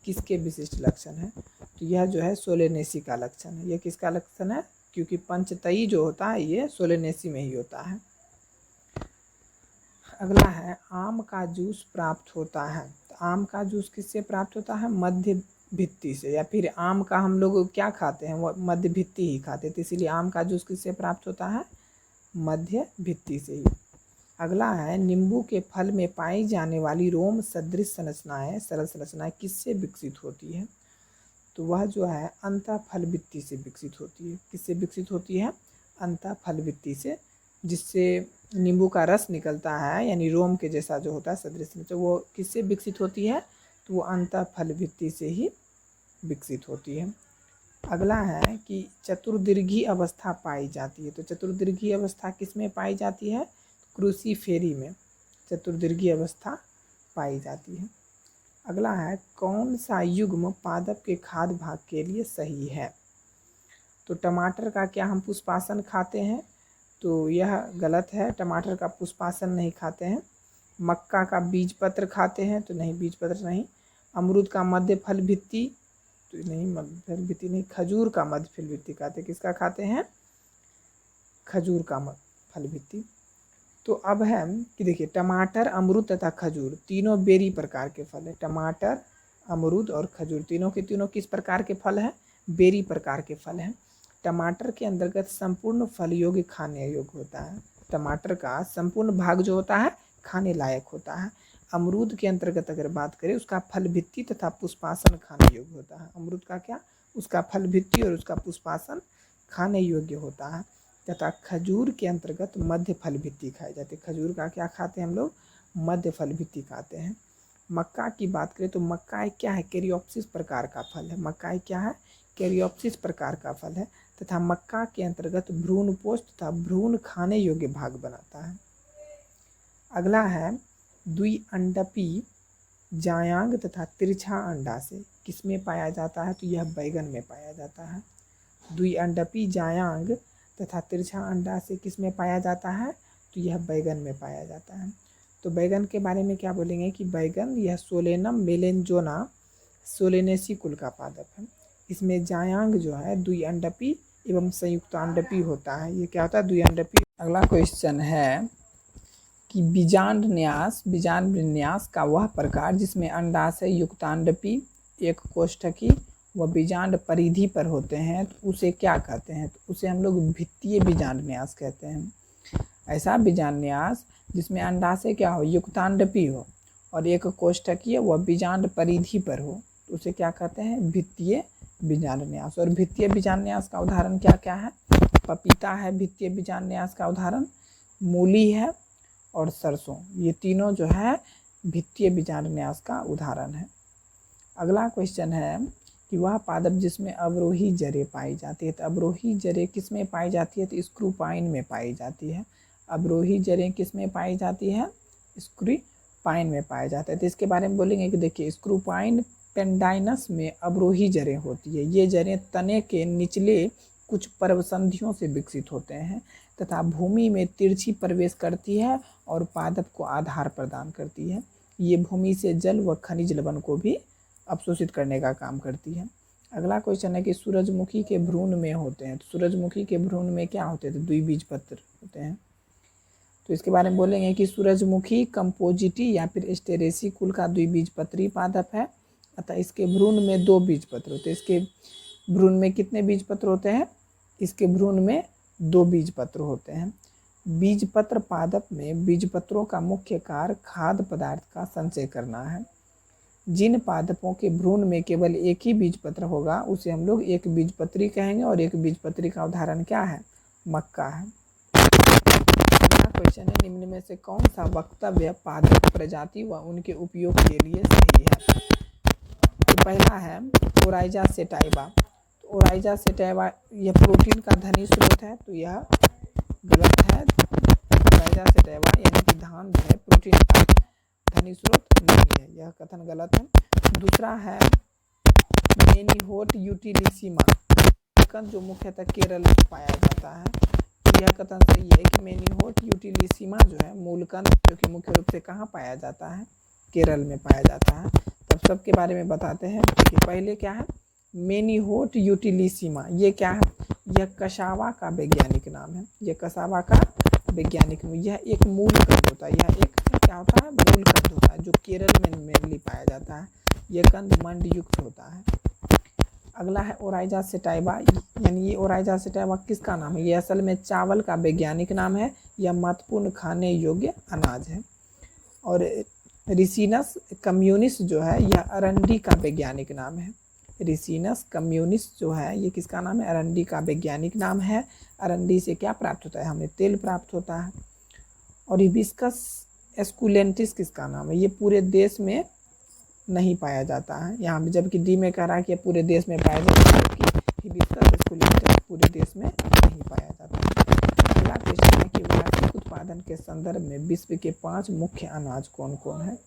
किसके विशिष्ट लक्षण है, तो यह जो है सोलेनेसी का लक्षण है। यह किसका लक्षण है, क्योंकि पंचतई जो होता है ये सोलेनेसी में ही होता है। अगला है आम का जूस प्राप्त होता है, तो आम का जूस किससे प्राप्त होता है? मध्य भित्ति से। या फिर आम का हम लोग क्या खाते हैं? वो मध्य भित्ति ही खाते हैं, तो इसीलिए आम का जूस किससे प्राप्त होता है? मध्य भित्ति से ही। अगला है, नींबू के फल में पाई जाने वाली रोम सदृश संरचनाएं, सरल संरचनाएं किससे विकसित होती है? तो वह जो है अंतःफल भित्ति से विकसित होती है। किससे विकसित होती है? अंतःफल भित्ति से, जिससे नींबू का रस निकलता है, यानी रोम के जैसा जो होता है सदृश, तो वो किससे विकसित होती है? तो वो अंतःफल भित्ति से ही विकसित होती है। अगला है कि चतुर्दीर्घी अवस्था पाई जाती है। तो चतुर्दीर्घी अवस्था किस में पाई जाती है? क्रूसीफेरी में चतुर्दीर्घी अवस्था पाई जाती है। अगला है, कौन सा युग्म पादप के खाद्य भाग के लिए सही है? तो टमाटर का क्या हम पुष्पासन खाते हैं? तो यह गलत है, टमाटर का पुष्पासन नहीं खाते हैं। मक्का का बीज पत्र खाते हैं? तो नहीं, बीज पत्र नहीं। अमरूद का मध्य फल भित्ति? तो नहीं, मध्य फल भित्ति नहीं। खजूर का मध्य फल भित्ति खाते हैं। किसका खाते हैं? खजूर का फल भित्ति। तो अब है कि देखिए, टमाटर, अमरूद तथा खजूर तीनों बेरी प्रकार के फल है। टमाटर, अमरूद और खजूर तीनों के तीनों किस प्रकार के फल हैं? बेरी प्रकार के फल हैं। टमाटर के अंतर्गत संपूर्ण फल योग्य खाने योग्य होता है। टमाटर का संपूर्ण भाग जो होता है खाने लायक होता है। अमरूद के अंतर्गत अगर बात करें, उसका फल भित्ति तथा पुष्पासन खाने योग्य होता है। अमरूद का क्या? उसका फल भित्ति और उसका पुष्पासन खाने योग्य होता है। तथा खजूर के अंतर्गत मध्य फल भित्ति खाई जाती है। खजूर का क्या खाते हैं हम लोग? मध्य फल भित्ति खाते हैं। मक्का की बात करें तो मक्का एक क्या है? कैरियोप्सिस प्रकार का फल है। मक्का एक क्या है? कैरियोप्सिस प्रकार का फल है तथा मक्का के अंतर्गत भ्रूणपोष तथा भ्रूण खाने योग्य भाग बनाता है। अगला है, द्विअंडपी जायांग तथा तिरछा अंडा से किसमें पाया जाता है? तो यह बैगन में पाया जाता है। द्विअंडपी जायांग तथा तिरछा अंडा से किसमें पाया जाता है? तो यह बैगन में पाया जाता है। तो बैगन के बारे में क्या बोलेंगे कि बैगन यह सोलेनम मेलेंजोना सोलेनेसी कुल का पादप है। इसमें जायांग जो है द्विअंडपी एवं संयुक्तांडपी होता है। ये क्या होता है? द्विअंडपी। अगला क्वेश्चन है कि बीजांड विन्यास का वह प्रकार जिसमें अंडाशय युक्तांडपी, एक कोष्ठकी व बीजांड परिधि पर होते हैं, तो उसे क्या कहते हैं? तो उसे हम लोग भित्तीय बीजांडन्यास कहते हैं। ऐसा बीजांडन्यास जिसमें अंडाशय क्या हो? युक्तांडपी हो और एक कोष्ठकीय व बीजांड परिधि पर हो, तो उसे क्या कहते हैं? भित्तीय बीजांडन्यास। और भित्तीय बीजांडन्यास का उदाहरण क्या क्या है? पपीता है भित्तीय बीजांडन्यास का उदाहरण, मूली है और सरसों, ये तीनों जो है भित्तीय बीजांडन्यास का उदाहरण है। अगला क्वेश्चन है कि वह पादप जिसमें अवरोही जड़ें पाई जाती है। तो अवरोही जड़ें किस में पाई जाती है? तो स्क्रूपाइन में पाई जाती है। अवरोही जड़ें किस में पाई जाती है? स्क्रूपाइन में पाया जाता है। तो इसके बारे में बोलेंगे कि देखिए, स्क्रूपाइन पेंडाइनस में अवरोही जड़ें होती है। ये जड़ें तने के निचले कुछ पर्वसंधियों से विकसित होते हैं तथा भूमि में तिरछी प्रवेश करती है और पादप को आधार प्रदान करती है। ये भूमि से जल व खनिज लवण को भी अवशोषित करने का काम करती है। अगला क्वेश्चन है कि सूरजमुखी के भ्रूण में होते हैं। तो सूरजमुखी के भ्रूण में क्या होते हैं? तो द्विबीजपत्र होते हैं। तो इसके बारे में बोलेंगे कि सूरजमुखी कंपोजिटी या फिर एस्टेरेसी कुल का द्विबीजपत्री पादप है, अतः इसके भ्रूण में 2 बीजपत्र होते हैं। इसके भ्रूण में कितने बीजपत्र होते हैं? इसके भ्रूण में 2 बीजपत्र होते हैं। बीजपत्र पादप में बीजपत्रों का मुख्य कार्य खाद्य पदार्थ का संचय करना है। जिन पादपों के भ्रूण में केवल एक ही बीजपत्र होगा उसे हम लोग एक बीजपत्री कहेंगे, और एक बीजपत्री का उदाहरण क्या है? मक्का है। अगला क्वेश्चन है, निम्न में से कौन सा वक्तव्य पादप प्रजाति व उनके उपयोग के लिए सही है? तो पहला है ओराइजा सेटाइवा। तो ओराइजा सेटाइवा यह प्रोटीन का धनी स्रोत है, तो यह गलत है। ओराइजा सेटाइवा यानी कि धान जो है प्रोटीन का धनी स्रोत नहीं है, यह कथन गलत है। दूसरा है मेनीहोट यूटिलिसिमा, जो मुख्यतः केरल में पाया जाता है, तो यह कथन सही है कि मेनीहोट यूटिलिसिमा जो है मूलकंद जो कि मुख्य रूप से कहाँ पाया जाता है? केरल में पाया जाता है। तब सबके बारे में बताते हैं। देखिए, पहले क्या है? मेनीहोट यूटिलिसिमा, ये क्या है? यह कसावा का वैज्ञानिक नाम है। यह कसावा का वैज्ञानिक नाम, यह एक मूलकंद होता है। यह एक क्या होता है, मूल कंद होता है, जो केरल में मेनली पाया जाता है। ये कंद मंड युक्त होता है। अगला है ओराइजा सेटाइवा, यानी ये ओराइजा सेटाइवा किसका नाम है? ये असल में चावल का वैज्ञानिक नाम है। यह महत्वपूर्ण खाने योग्य अनाज है। और रिसिनस कम्युनिस जो है यह अरंडी का वैज्ञानिक नाम है। रिसिनस कम्युनिस जो है ये किसका नाम है? अरंडी का वैज्ञानिक नाम है। अरंडी से क्या प्राप्त होता है? हमें तेल प्राप्त होता है। और हिबिस्कस एस्कुलेंटिस किसका नाम है? ये पूरे देश में नहीं पाया जाता है यहाँ पे, जबकि डी में कह रहा है कि पूरे देश में पाया जाता है, जबकि हिबिस्कस एस्कुलेंटिस पूरे देश में नहीं पाया जाता है। अगला क्वेश्चन है कि वार्षिक उत्पादन के संदर्भ में विश्व के 5 मुख्य अनाज कौन कौन है?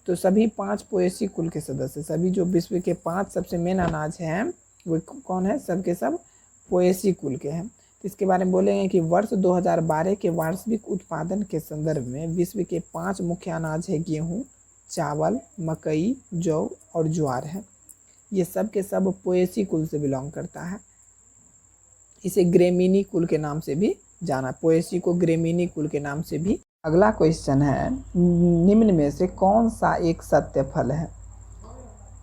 तो सभी 5 पोएसी कुल के सदस्य, सभी जो विश्व के 5 सबसे मेन अनाज हैं वो कौन है? सब के सब पोएसी कुल के हैं। तो इसके बारे में बोलेंगे कि वर्ष 2012 के वार्षिक उत्पादन के संदर्भ में विश्व के 5 मुख्य अनाज है गेहूँ, चावल, मकई, जौ और ज्वार है। ये सब के सब पोएसी कुल से बिलोंग करता है। इसे ग्रेमिनी कुल के नाम से भी जाना, पोएसी को ग्रेमिनी कुल के नाम से भी। अगला क्वेश्चन है निम्न में से कौन सा एक सत्य फल है?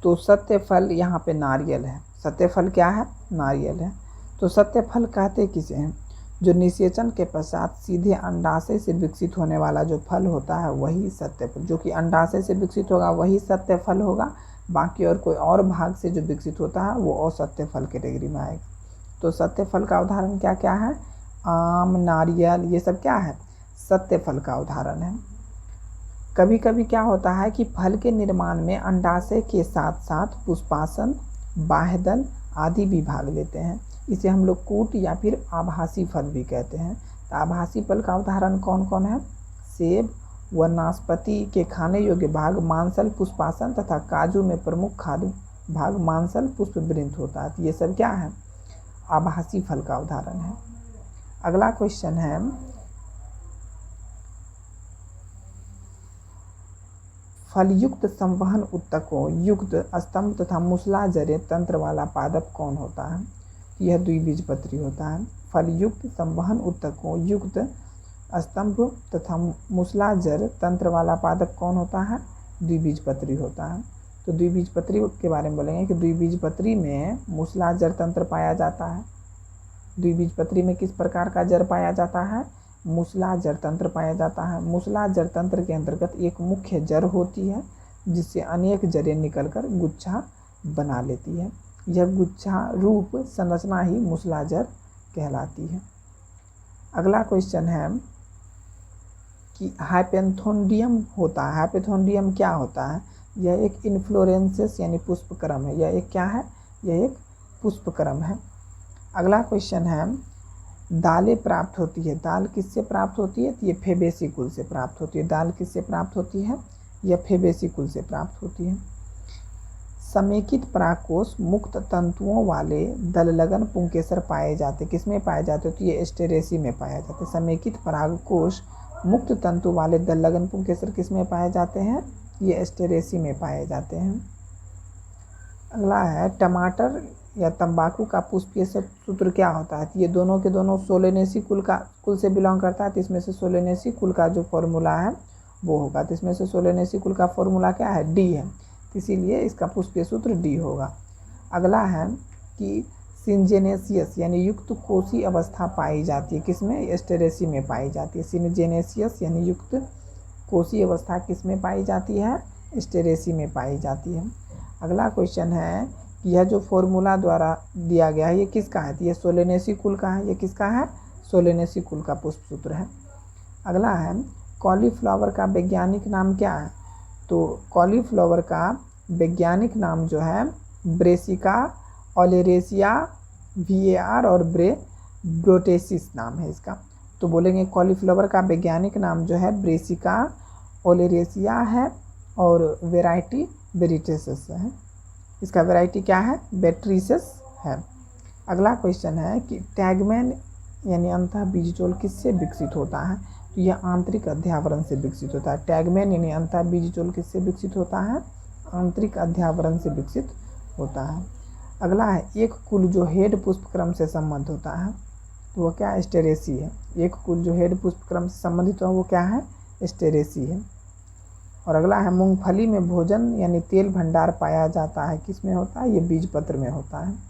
तो सत्य फल यहाँ पे नारियल है। सत्य फल क्या है? नारियल है। तो सत्य फल कहते किसे हैं? जो निषेचन के पश्चात सीधे अंडाशय से विकसित होने वाला जो फल होता है वही सत्य फल, जो कि अंडाशय से विकसित होगा वही सत्य फल होगा। बाकी और कोई और भाग से जो विकसित होता है वो असत्य फल कैटेगरी में आएगा। तो सत्य फल का उदाहरण क्या क्या है? आम, नारियल, ये सब क्या है? सत्य फल का उदाहरण है। कभी कभी क्या होता है कि फल के निर्माण में अंडाशय के साथ साथ पुष्पासन, बाह्यदल आदि भी भाग लेते हैं। इसे हम लोग कूट या फिर आभासी फल भी कहते हैं। तो आभासी फल का उदाहरण कौन कौन है? सेब व नाशपाती के खाने योग्य भाग मांसल, पुष्पासन तथा काजू में प्रमुख खाद्य भाग मांसल, पुष्पवृंत होता है। तो ये सब क्या है? आभासी फल का उदाहरण है। अगला क्वेश्चन है फलयुक्त संवहन उत्तकों युक्त स्तंभ तथा मूसलाधार तंत्र वाला पादप कौन होता है? यह द्विबीजपत्री होता है। फलयुक्त संवहन उत्तकों युक्त स्तंभ तथा मूसलाधार तंत्र वाला पादप कौन होता है? द्विबीजपत्री होता है। तो द्विबीजपत्री के बारे में बोलेंगे कि द्विबीजपत्री में मूसलाधार तंत्र पाया जाता है। द्विबीजपत्री में किस प्रकार का जड़ पाया जाता है? मूसलाधार तंत्र पाया जाता है। मूसलाधार तंत्र के अंतर्गत एक मुख्य जड़ होती है जिससे अनेक जड़ें निकलकर गुच्छा बना लेती है। यह गुच्छा रूप संरचना ही मूसलाधार कहलाती है। अगला क्वेश्चन है कि हाइपेंथोडियम होता है। हाइपेंथोडियम क्या होता है? यह एक इन्फ्लोरेंसेस यानी पुष्पक्रम है। यह एक क्या है? यह एक पुष्पक्रम है। अगला क्वेश्चन है दालें प्राप्त होती है। दाल किससे प्राप्त होती है? तो ये फेबेसी कुल से प्राप्त होती है। दाल किससे प्राप्त होती है? यह फेबेसी कुल से प्राप्त होती है। समेकित परागकोश मुक्त तंतुओं वाले दललगन पुंकेसर पाए जाते, किसमें पाए जाते? तो ये एस्टेरेसी में पाए जाते। समेकित परागकोश मुक्त तंतु वाले दललगन पुंकेसर किसमें पाए जाते हैं? ये एस्टेरेसी में पाए जाते हैं। अगला है टमाटर या तंबाकू का पुष्पीय सूत्र क्या होता है? ये दोनों के दोनों सोलेनेसी कुल से बिलोंग करता है। तो इसमें से सोलेनेसी कुल का जो फॉर्मूला है वो होगा। तो इसमें से सोलेनेसी कुल का फॉर्मूला क्या है? डी है। इसीलिए इसका पुष्पीय सूत्र डी होगा। अगला है कि सिंजेनेसियस यानी युक्त कोशी अवस्था पाई जाती है किसमें? एस्टेरेसी में पाई जाती है। सिंजेनेसियस यानी युक्त कोशी अवस्था किसमें पाई जाती है? एस्टेरेसी में पाई जाती है। अगला क्वेश्चन है कि यह जो फॉर्मूला द्वारा दिया गया है ये किसका है? तो ये सोलेनेसी कुल का है। ये किसका है? सोलेनेसी कुल का पुष्प सूत्र है। अगला है कॉलीफ्लावर का वैज्ञानिक नाम क्या है? तो कॉलीफ्लावर का वैज्ञानिक नाम जो है ब्रेसिका ओलेरेसिया VAR और ब्रोटेसिस नाम है इसका। तो बोलेंगे कॉलीफ्लावर का वैज्ञानिक नाम जो है ब्रेसिका ओलेरेसिया है और वेराइटी बेरिटेसिस है। इसका वेराइटी क्या है? बेट्रिसेस है। अगला क्वेश्चन है कि टैगमैन यानी अंतः बीजजोल किससे विकसित होता है? तो यह आंतरिक अध्यावरण से विकसित होता है। टैगमैन यानी अंतः बीजजोल किससे विकसित होता है? आंतरिक अध्यावरण से विकसित होता है। अगला है एक कुल जो हेड पुष्पक्रम से संबंध होता है तो वो क्या? एस्टेरेसी है। एक कुल जो हेड पुष्पक्रम से संबंधित है वो क्या है? एस्टेरेसी है। और अगला है मूंगफली में भोजन यानी तेल भंडार पाया जाता है, किस में होता है, ये बीज पत्र में होता है।